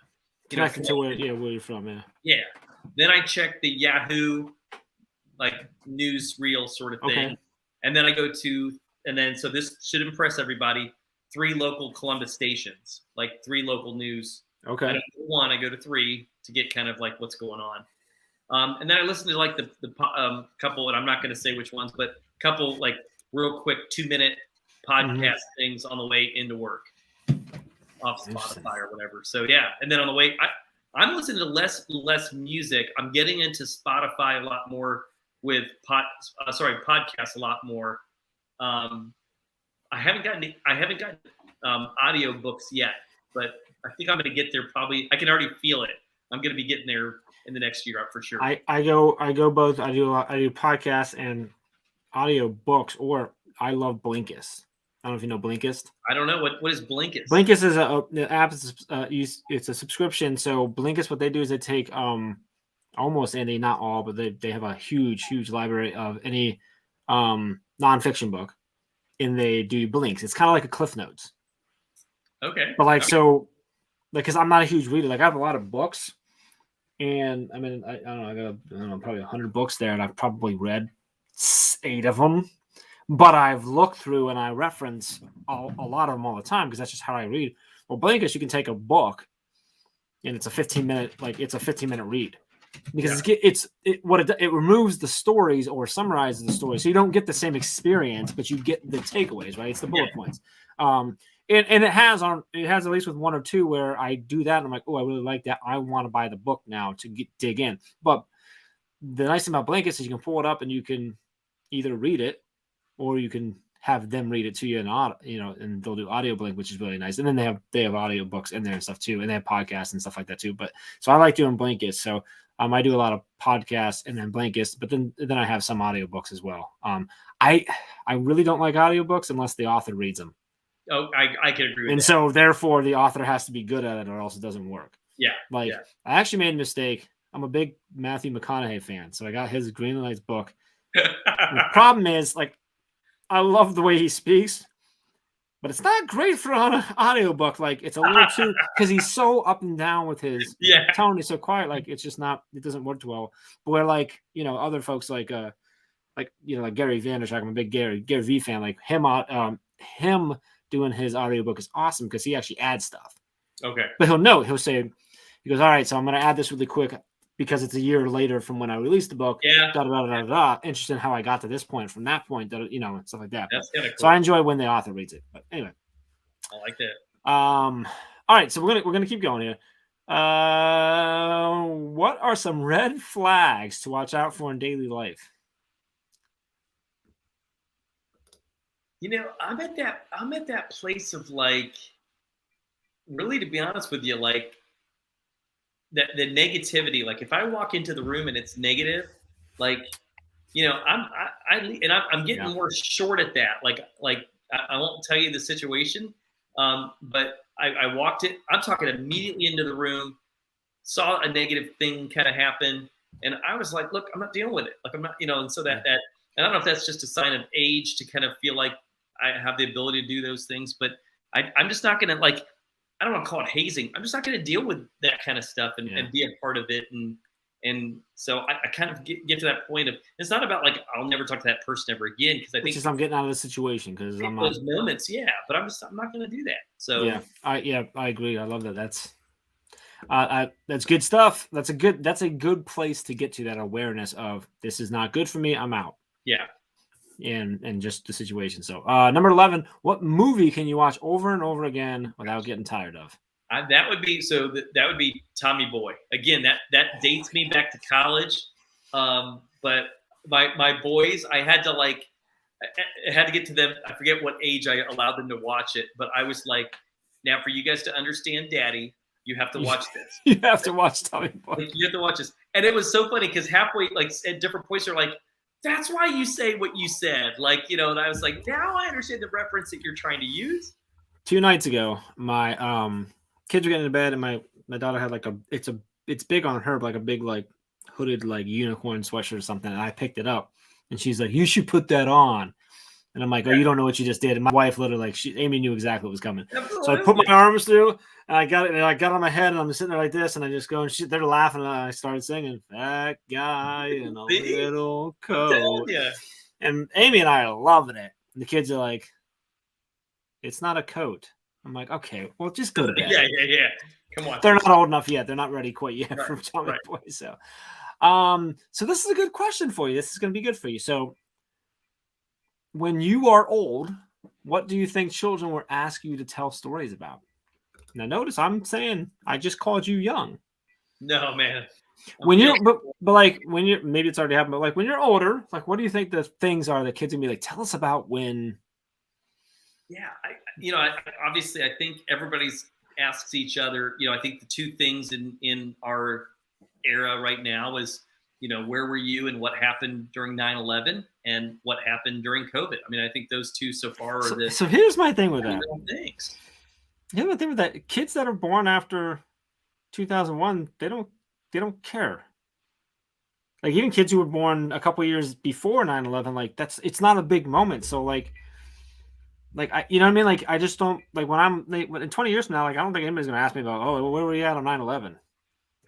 connected to where you're from. Yeah. Yeah. Then I check the Yahoo like news reel sort of thing. Okay. And then I go to, so this should impress everybody. 3 local Columbus stations, like 3 local news I Okay. don't go to 1, I go to 3 to get kind of like what's going on. And then I listen to like the couple, and I'm not going to say which ones, but a couple like real quick 2-minute podcast things on the way into work off Spotify or whatever. So yeah, and then on the way, I'm listening to less music. I'm getting into Spotify a lot more with podcasts a lot more. I haven't gotten audio books yet, but I think I'm going to get there probably. I can already feel it. I'm going to be getting there in the next year for sure. I go both. I do podcasts and audio books, or I love Blinkist. I don't know if you know Blinkist. I don't know what is Blinkist. Blinkist is the app. It's a subscription. So Blinkist, what they do is they take almost any, not all, but they have a huge library of any nonfiction book, and they do blinks. It's kind of like a Cliff Notes. Okay. But like so, like because I'm not a huge reader. Like I have a lot of books, and I mean I don't know, I got probably 100 books there, and I've probably read 8 of them. But I've looked through and I reference a lot of them all the time because that's just how I read. Well, Blinkist, you can take a book, and it's a 15-minute read because it removes the stories or summarizes the stories, so you don't get the same experience, but you get the takeaways, right? It's the bullet points. And it has at least with 1 or 2 where I do that and I'm like, oh, I really like that. I want to buy the book now to dig in. But the nice thing about Blinkist is you can pull it up and you can either read it or you can have them read it to you and they'll do audio blink, which is really nice. And then they have audio books in there and stuff too, and they have podcasts and stuff like that too. But so I like doing Blinkist. So I do a lot of podcasts and then Blinkist, but then I have some audio books as well. I really don't like audiobooks unless the author reads them. Oh, I can agree with that. And so therefore the author has to be good at it or else it doesn't work. Yeah. I actually made a mistake. I'm a big Matthew McConaughey fan, so I got his Green Lights book. The problem is, like, I love the way he speaks, but it's not great for an audiobook. Like, it's a little too, because he's so up and down with his tone. He's so quiet. Like, it's just not, it doesn't work too well. But where, like, other folks like Gary Vaynerchuk, I'm a big Gary V fan. Like him doing his audiobook is awesome because he actually adds stuff. Okay. But he'll say, he goes, all right, so I'm going to add this really quick because it's a year later from when I released the book. Yeah. Interested in how I got to this point from that point, and stuff like that. That's kind of cool. So I enjoy when the author reads it. But anyway. I like that. All right, so we're gonna keep going here. What are some red flags to watch out for in daily life? I'm at that place of like, really, to be honest with you, like that the negativity. Like if I walk into the room and it's negative, like, I'm getting more short at that. Like I won't tell you the situation, but I walked it. I'm talking immediately into the room, saw a negative thing kind of happen, and I was like, look, I'm not dealing with it. Like I'm not, and so that and I don't know if that's just a sign of age to kind of feel like I have the ability to do those things, but I'm just not going to, like, I don't want to call it hazing. I'm just not going to deal with that kind of stuff and be a part of it. And so I kind of get to that point of, it's not about like, I'll never talk to that person ever again. Cause I think I'm getting out of the situation because I'm those moments. Yeah. But I'm not going to do that. So I agree. I love that. That's good stuff. That's a good place to get to that awareness of this is not good for me. I'm out. Yeah. And just the situation. So number 11, what movie can you watch over and over again without getting tired of? That would be Tommy Boy. Again, that dates me back to college. But my boys, I had to get to them. I forget what age I allowed them to watch it, but I was like, now for you guys to understand Daddy, you have to watch this. You have to watch Tommy Boy. You have to watch this. And it was so funny because halfway, like at different points, they're like, that's why you say what you said. Like, and I was like, now I understand the reference that you're trying to use. 2 nights ago, my kids were getting into bed and my daughter had it's big on her, but like a big like hooded like unicorn sweatshirt or something. And I picked it up and she's like, you should put that on. And I'm like, oh, you don't know what you just did. And my wife literally, Amy knew exactly what was coming. Absolutely. So I put my arms through and I got it. And I got on my head and I'm sitting there like this. And I just go and they're laughing. And I started singing, Fat Guy in a Little Coat. Yeah. And Amy and I are loving it. And the kids are like, it's not a coat. I'm like, okay, well, just go to bed. Yeah. Come on. They're not old enough yet. They're not ready quite yet Right, for Tommy right. Boy. So this is a good question for you. This is going to be good for you. So when you are old, what do you think children will ask you to tell stories about? Now, notice I'm saying I just called you young. No, man. When you're, but like when you're, maybe it's already happened, but like when you're older, like what do you think the things are that kids are gonna be like? Tell us about when. Yeah, obviously, I think everybody's asks each other. I think the two things in our era right now is, where were you and what happened during 9/11 and what happened during COVID. I mean, I think those two so far are the So here's my thing with that. Things. Here's my thing with that. Kids that are born after 2001, they don't care. Like even kids who were born a couple years before 9/11, like it's not a big moment. So like you know what I mean? Like I just don't like when I'm in 20 years from now, like I don't think anybody's gonna ask me about, oh, where were you at on 9/11?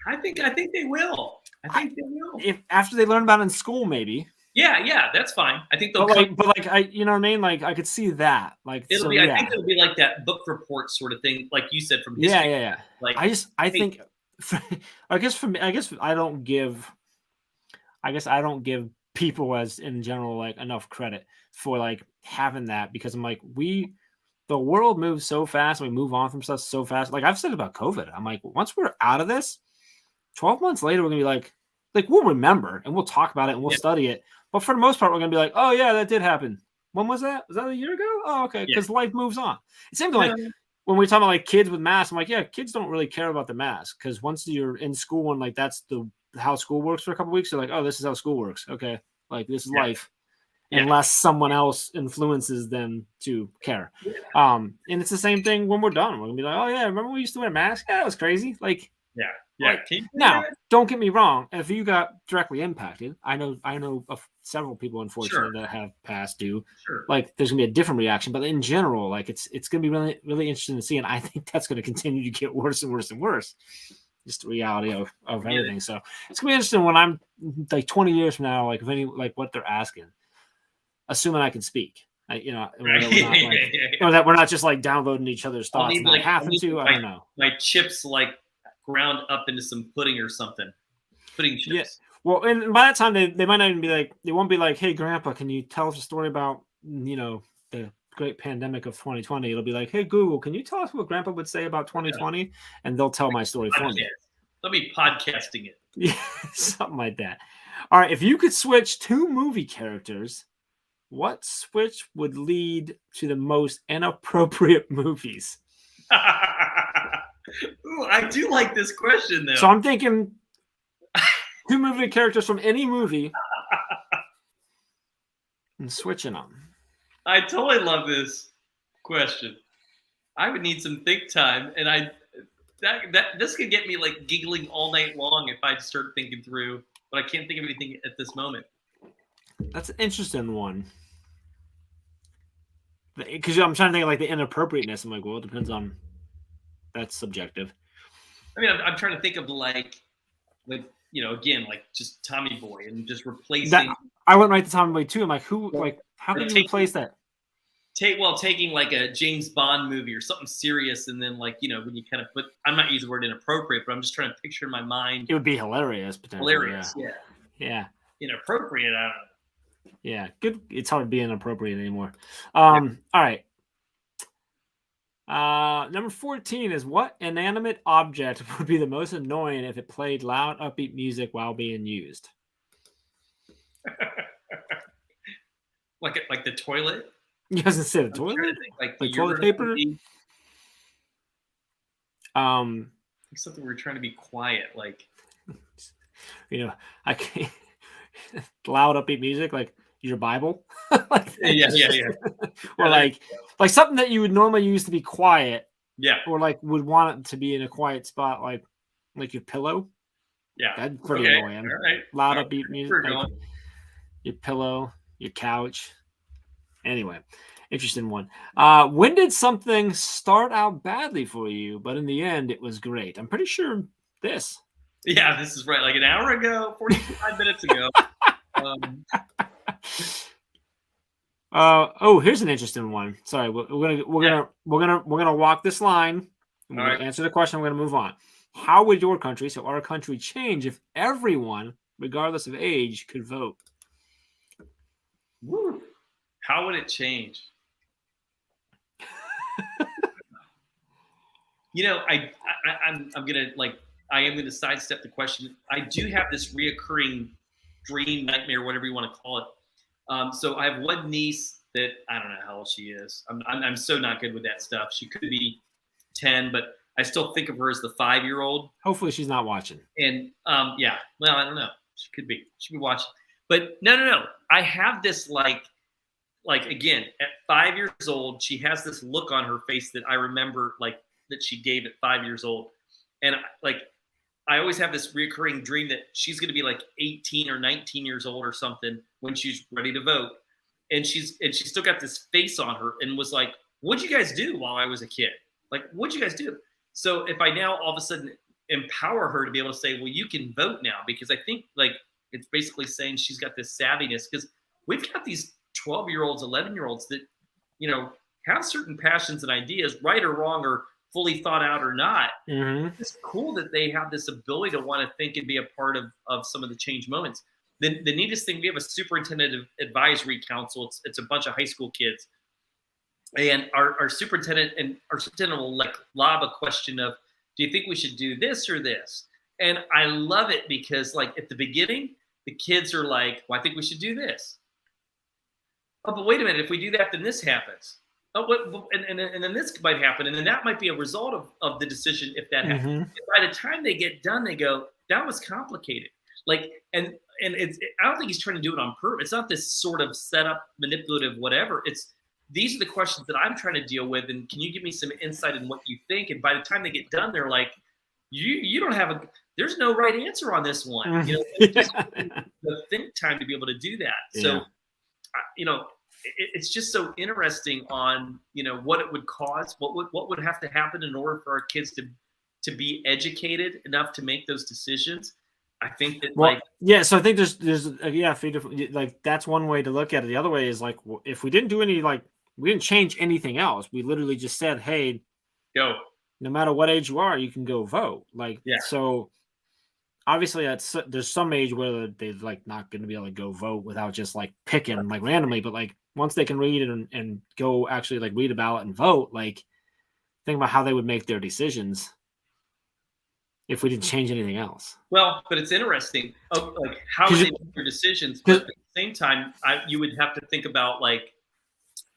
I think they will. I think they will. If after they learn about it in school, maybe. Yeah, that's fine. I think they'll you know what I mean? Like I could see that. Like I think it'll be like that book report sort of thing, like you said from history. Yeah. Like I think I guess for me, I guess I don't give people as in general like enough credit for like having that, because I'm like the world moves so fast and we move on from stuff so fast. Like I've said about COVID, I'm like, once we're out of this, 12 months later, we're gonna be like we'll remember and we'll talk about it and we'll study it. But for the most part, we're gonna be like, oh yeah, that did happen. When was that? Was that a year ago? Oh, okay. Because life moves on. It's same thing like when we talk about like kids with masks, I'm like, yeah, kids don't really care about the mask because once you're in school and like that's how school works for a couple of weeks, you're like, oh, this is how school works. Okay, like this is life. Unless someone else influences them to care. And it's the same thing when we're done. We're gonna be like, oh yeah, remember we used to wear masks? Yeah, it was crazy. Like now, don't get me wrong. If you got directly impacted, I know of several people, unfortunately, that have passed due. Like, there's gonna be a different reaction, but in general, like it's gonna be really, really interesting to see, and I think that's gonna continue to get worse and worse and worse. Just the reality of everything. So it's gonna be interesting when I'm like 20 years from now, like if any like what they're asking, assuming I can speak. That we're not just like downloading each other's thoughts. And like, I don't know. My chips like ground up into some pudding or something. Pudding chips. Yeah. Well, and by that time they might not even be like, they won't be like, hey grandpa, can you tell us a story about, the great pandemic of 2020? It'll be like, hey Google, can you tell us what grandpa would say about 2020? And they'll tell my story for me. They'll be podcasting it. Yeah, something like that. All right. If you could switch two movie characters, what switch would lead to the most inappropriate movies? Ooh, I do like this question, though. So I'm thinking two movie characters from any movie and switching them. I totally love this question. I would need some think time, and this could get me like giggling all night long if I start thinking through, but I can't think of anything at this moment. That's an interesting one. Because I'm trying to think of like the inappropriateness. I'm like, well, it depends on. That's subjective. I mean, I'm trying to think of like again, like just Tommy Boy and just replacing. That, I went right to Tommy Boy too. I'm like, how can you replace that? Taking like a James Bond movie or something serious, and then like when you kind of put. I'm not using the word inappropriate, but I'm just trying to picture in my mind. It would be hilarious, potentially. Hilarious, yeah. Inappropriate, I don't know. Yeah, good. It's hard to be inappropriate anymore. All right. Number 14 is what inanimate object would be the most annoying if it played loud, upbeat music while being used? like the toilet? You guys say the toilet? Like toilet paper? Something we're trying to be quiet, like I can't loud upbeat music like your Bible. yeah. Or like something that you would normally use to be quiet. Yeah. Or like would want it to be in a quiet spot, like your pillow. Yeah. That's pretty annoying. All right. Loud upbeat music. Like your pillow, your couch. Anyway, interesting one. When did something start out badly for you, but in the end it was great? I'm pretty sure this. Yeah, this is right. Like an hour ago, 45 minutes ago. Here's an interesting one. Sorry, we're gonna walk this line. I'm going All to right. answer the question. I'm going to move on. How would your country, so our country, change if everyone, regardless of age, could vote? Woo. How would it change? You know, I'm gonna I am gonna sidestep the question. I do have this reoccurring dream, nightmare, whatever you want to call it. So I have one niece that I don't know how old she is. I'm so not good with that stuff. She could be 10, but I still think of her as the 5-year-old. Hopefully she's not watching. And yeah, well, I don't know. She could be. She could be watching. But no. I have this like again at 5 years old, she has this look on her face that I remember that she gave at 5 years old, and I always have this recurring dream that she's going to be like 18 or 19 years old or something when she's ready to vote, and she's still got this face on her and was like, "What'd you guys do while I was a kid? Like, what'd you guys do?" So if I now all of a sudden empower her to be able to say, "Well, you can vote now," because I think it's basically saying she's got this savviness, because we've got these 12-year-olds, 11-year-olds that have certain passions and ideas, right or wrong or fully thought out or not. Mm-hmm. It's cool that they have this ability to want to think and be a part of some of the change moments. The neatest thing, we have a superintendent advisory council. It's a bunch of high school kids, and our superintendent will lob a question of, do you think we should do this or this? And I love it because at the beginning, the kids are like, well, I think we should do this. Oh, but wait a minute, if we do that, then this happens. Oh, and then this might happen, and then that might be a result of the decision if that happens. Mm-hmm. And by the time they get done, they go, that was complicated. And I don't think he's trying to do it on purpose. It's not this sort of setup, manipulative, whatever. It's these are the questions that I'm trying to deal with, and can you give me some insight in what you think? And by the time they get done, they're like, you don't have there's no right answer on this one. Just the think time to be able to do that. Yeah. So, it's just so interesting on what it would cause, what would have to happen in order for our kids to be educated enough to make those decisions. I think that so I think there's that's one way to look at it. The other way is if we didn't do any we didn't change anything else, we literally just said, hey, go, no matter what age you are, you can go vote. So obviously there's some age where they're not going to be able to go vote without just picking randomly, but once they can read it and go actually read a ballot and vote, think about how they would make their decisions if we didn't change anything else. Well, but it's interesting. How would they make their decisions? But at the same time, you would have to think about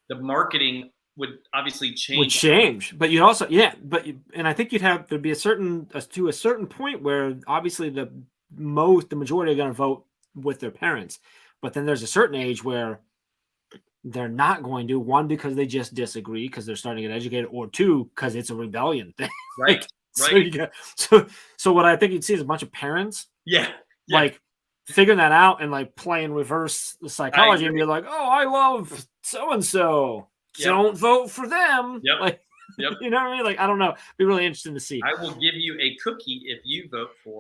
the marketing would obviously change. But you'd also, and I think there'd be to a certain point where obviously the majority are going to vote with their parents, but then there's a certain age where they're not going to, one, because they just disagree because they're starting to get educated, or two, because it's a rebellion thing. Right. So what I think you'd see is a bunch of parents figuring that out and playing reverse psychology and be like, oh, I love so-and-so. Yep. Don't vote for them. Yep. You know what I mean? I don't know. It'd be really interesting to see. I will give you a cookie if you vote for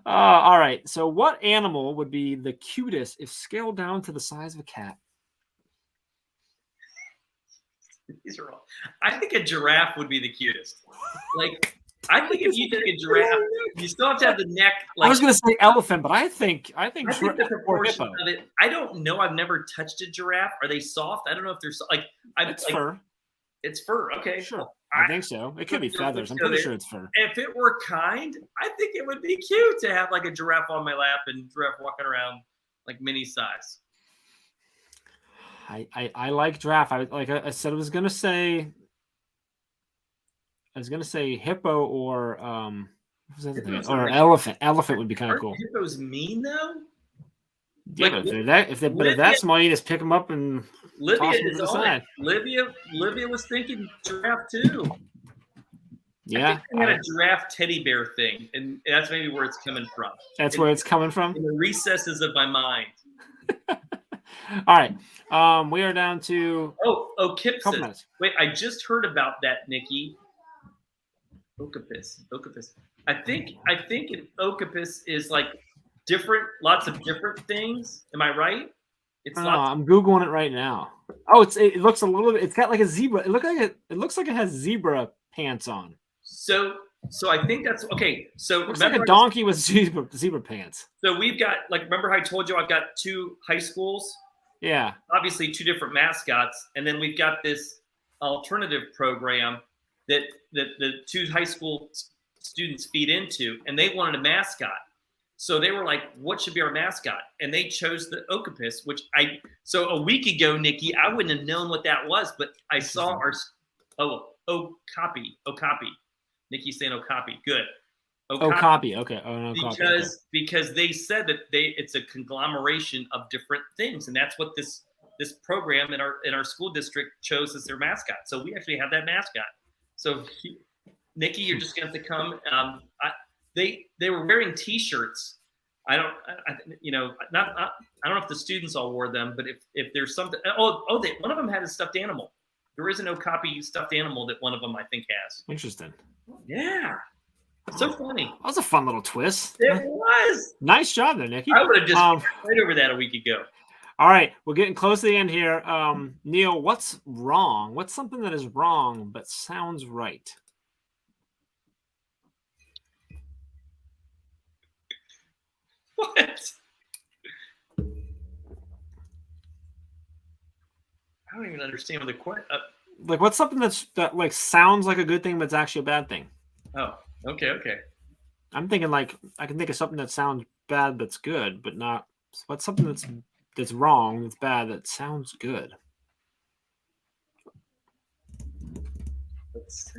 all right. So what animal would be the cutest if scaled down to the size of a cat? These are all. I think a giraffe would be the cutest. I think if you take a giraffe, you still have to have the neck. I was going to say elephant, but I think the proportion of it. I don't know. I've never touched a giraffe. Are they soft? I don't know if they're it's fur. It's fur. Okay, sure. I think so. It could be feathers. I'm pretty sure it's fur. If it were kind, I think it would be cute to have a giraffe on my lap and giraffe walking around mini size. I like giraffe. I said I was gonna say hippo or or elephant. Elephant would be kind of cool. Hippos mean though? Yeah, but if they're that small, you just pick them up and toss them to the side. Livia was thinking giraffe too. Yeah, I had a giraffe teddy bear thing, and that's maybe where it's coming from. That's where it's coming from? In the recesses of my mind. All right. We are down to Okipsis. Wait, I just heard about that, Nikki. Okipis. I think an okipis is lots of different things. Am I right? I'm Googling it right now. Oh, it looks a little bit. It's got a zebra. It looks like it has zebra pants on. So I think that's okay. So Looks like a remember, donkey with zebra pants. so we've got like remember how I told you I've got 2 high schools, Yeah. obviously 2 different mascots, and then we've got this alternative program that the 2 high school students feed into, and they wanted a mascot. So they were like, "What should be our mascot?" And they chose the Okapis, which so a week ago, Nikki, I wouldn't have known what that was, but I saw our Okapi. Nikki's saying Okapi. Good. Okapi. Okay. Oh no. Because they said that it's a conglomeration of different things, and that's what this program in our school district chose as their mascot. So we actually have that mascot. So Nikki, you're just going to have to come. They were wearing T-shirts. I don't know if the students all wore them, but if there's something. One of them had a stuffed animal. There is an Okapi stuffed animal that one of them I think has. Interesting. Yeah. So funny. That was a fun little twist. It was. Nice job there, Nikki. I would have just right over that a week ago. All right, we're getting close to the end here. Neil, what's wrong? What's something that is wrong but sounds right? What? I don't even understand the question. Like, what's something that like sounds like a good thing but it's actually a bad thing? Oh, okay. I'm thinking like I can think of something that sounds bad but's good, but not. What's something that's wrong, that's bad, that sounds good?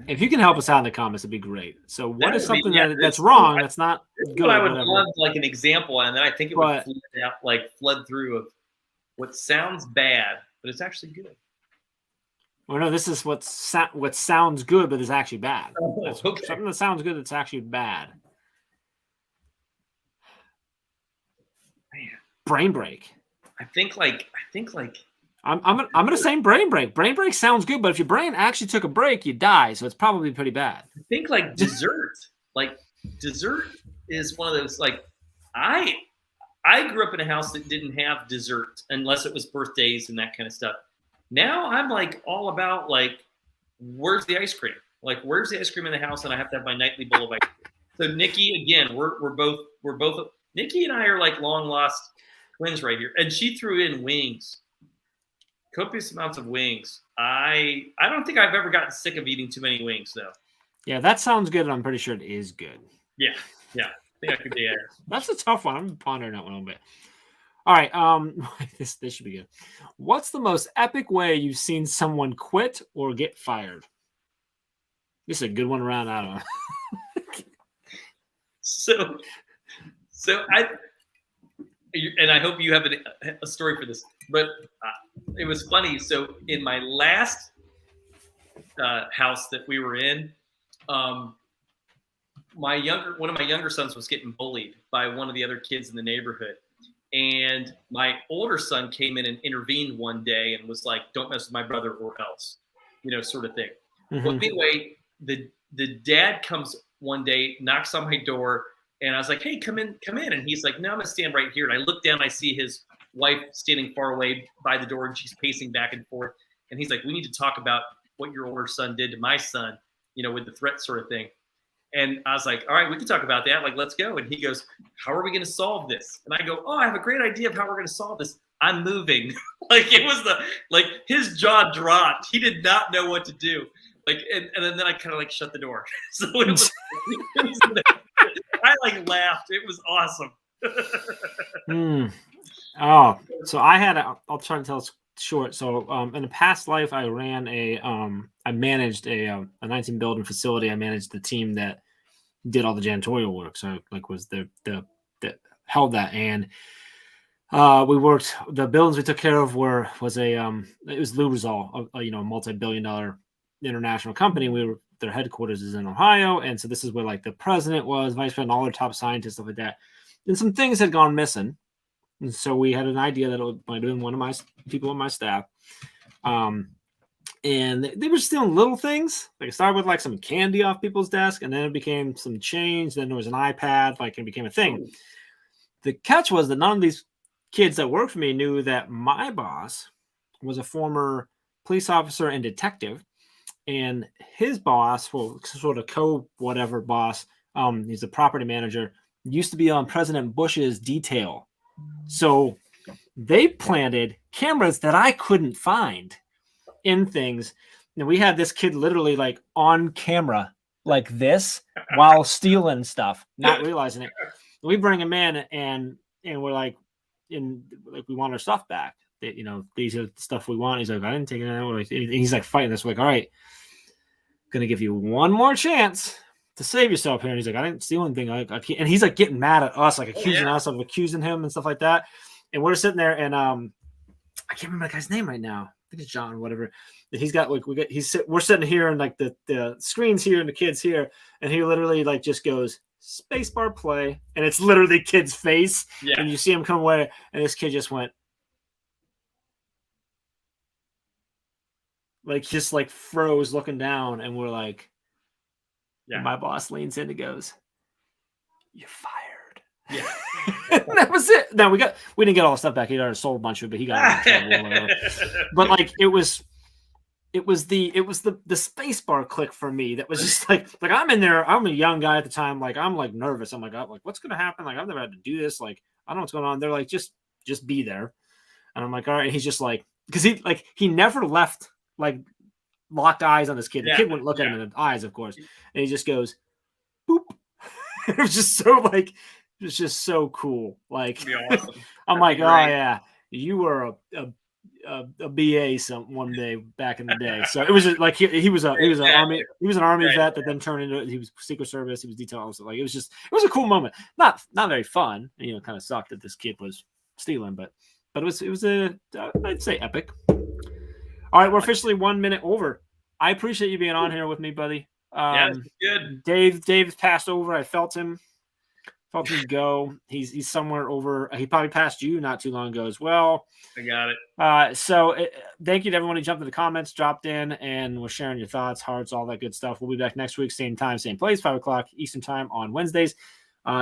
If you can help us out in the comments, it'd be great. So, what is something that's wrong that's not good? I would love like an example, and then I think it would flood through of what sounds bad, but it's actually good. Well, no, this is what sounds good, but is actually bad. Oh, okay. Something that sounds good that's actually bad. Man. Brain break. I think like I'm gonna say brain break. Brain break sounds good, but if your brain actually took a break, you die. So it's probably pretty bad. I think like dessert. Like dessert is one of those like I grew up in a house that didn't have dessert unless it was birthdays and that kind of stuff. Now I'm like all about like where's the ice cream? Like where's the ice cream in the house? And I have to have my nightly bowl of ice cream. So Nikki, again, we're both Nikki and I are like long lost twins right here. And she threw in wings. Copious amounts of wings. I don't think I've ever gotten sick of eating too many wings though. Yeah, that sounds good, and I'm pretty sure it is good. Yeah. I think I could be there. That's a tough one. I'm pondering that one a little bit. All right, this should be good. What's the most epic way you've seen someone quit or get fired? This is a good one around. I don't know. So I hope you have a story for this, but it was funny. So in my last house that we were in, one of my younger sons was getting bullied by one of the other kids in the neighborhood. And my older son came in and intervened one day and was like, "Don't mess with my brother or else," sort of thing. Mm-hmm. Well, anyway, the dad comes one day, knocks on my door, and I was like, "Hey, come in." And he's like, "No, I'm gonna stand right here." And I look down, I see his wife standing far away by the door, and she's pacing back and forth. And he's like, "We need to talk about what your older son did to my son, with the threat sort of thing." And I was like, "All right, we can talk about that. Like, let's go." And he goes, "How are we going to solve this?" And I go, "Oh, I have a great idea of how we're going to solve this. I'm moving." Like it was his jaw dropped. He did not know what to do. Like, and then I kind of like shut the door. So it was I like laughed. It was awesome. Oh, so I'll try to tell it short. So in a past life, I ran I managed a 19 building facility. I managed the team that did all the janitorial work. So was the held that. And we worked, the buildings we took care of it was Lubrizol, a multi-billion-dollar international company. Their headquarters is in Ohio. And so this is where like the president was, vice president, all their top scientists, stuff like that. And some things had gone missing. And so we had an idea that it might have been one of my people on my staff. And they were stealing little things. Like it started with like some candy off people's desk, and then it became some change. Then there was an iPad, like it became a thing. The catch was that none of these kids that worked for me knew that my boss was a former police officer and detective. and his boss, well, sort of whatever boss, he's a property manager, used to be on President Bush's detail. So they planted cameras that I couldn't find in things. And we had this kid literally like on camera like this while stealing stuff, not realizing it. We bring him in and we're like, we want our stuff back. These are the stuff we want. He's like, I didn't take it out. He's like fighting this. We're like, all right, gonna give you one more chance to save yourself here. And he's like, I didn't steal anything. I can't. And he's like getting mad at us, like accusing us of accusing him and stuff like that. And we're sitting there, and I can't remember the guy's name right now. I think it's John, whatever. And he's got like we're sitting here, and like the screen's here and the kid's here, and he literally like just goes spacebar play, and it's literally the kid's face, and you see him come away, and this kid just went. Like just like froze looking down, and we're like, my boss leans in and goes, "You're fired." Yeah. And that was it. No, we didn't get all the stuff back. He already sold a bunch of it, but he got it. But like it was the space bar click for me. That was just like I'm in there. I'm a young guy at the time. Like I'm like nervous. I'm like what's gonna happen? Like I've never had to do this. Like I don't know what's going on. They're like just be there, and I'm like all right. And he's just like because he never left. Like locked eyes on this kid. The kid wouldn't look at him in the eyes, of course. And he just goes, boop. It was just so cool. Like awesome. I'm like, oh yeah, you were a BA one day back in the day. So it was just, like he was an army vet that then turned into he was Secret Service. He was detail officer. Like it was a cool moment. Not very fun. Kind of sucked that this kid was stealing, but it was I'd say epic. All right, we're officially 1 minute over. I appreciate you being on here with me, buddy. Good. Dave passed over. I felt him go. He's somewhere over. He probably passed you not too long ago as well. I got it. Thank you to everyone who jumped in the comments, dropped in, and was sharing your thoughts, hearts, all that good stuff. We'll be back next week, same time, same place, 5:00 Eastern time on Wednesdays.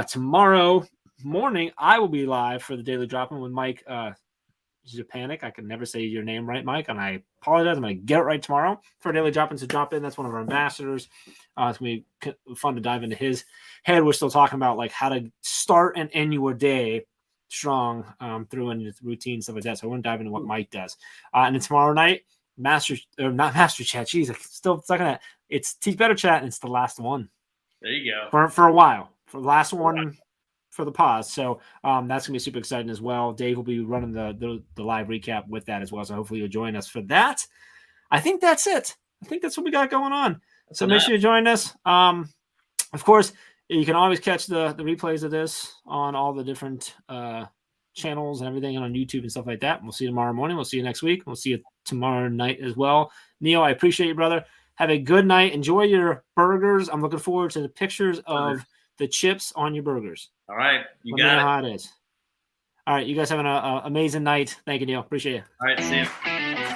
Tomorrow morning, I will be live for the Daily Drop-In with Mike. Japanic. I can never say your name right, Mike, and I apologize. I'm going to get it right tomorrow for Daily Drop-In. So drop in. That's one of our ambassadors. It's going to be fun to dive into his head. We're still talking about like how to start and end your day strong through and routine, stuff like that. So I want to dive into what Mike does. And then tomorrow night, not Master Chat. Jeez, I'm still stuck on that. It's Teach Better Chat, and it's the last one. There you go. For a while. For the last one. For the pause. So that's gonna be super exciting as well. Dave will be running the live recap with that as well. So hopefully you'll join us for that. I think that's it. I think that's what we got going on. So make sure you join us. Of course, you can always catch the replays of this on all the different channels and everything on YouTube and stuff like that. We'll see you tomorrow morning. We'll see you next week. We'll see you tomorrow night as well. Neil, I appreciate you, brother. Have a good night. Enjoy your burgers. I'm looking forward to the pictures of the chips on your burgers. All right. You got it. How it is. All right. You guys have an amazing night. Thank you, Neil. Appreciate you. All right. See you.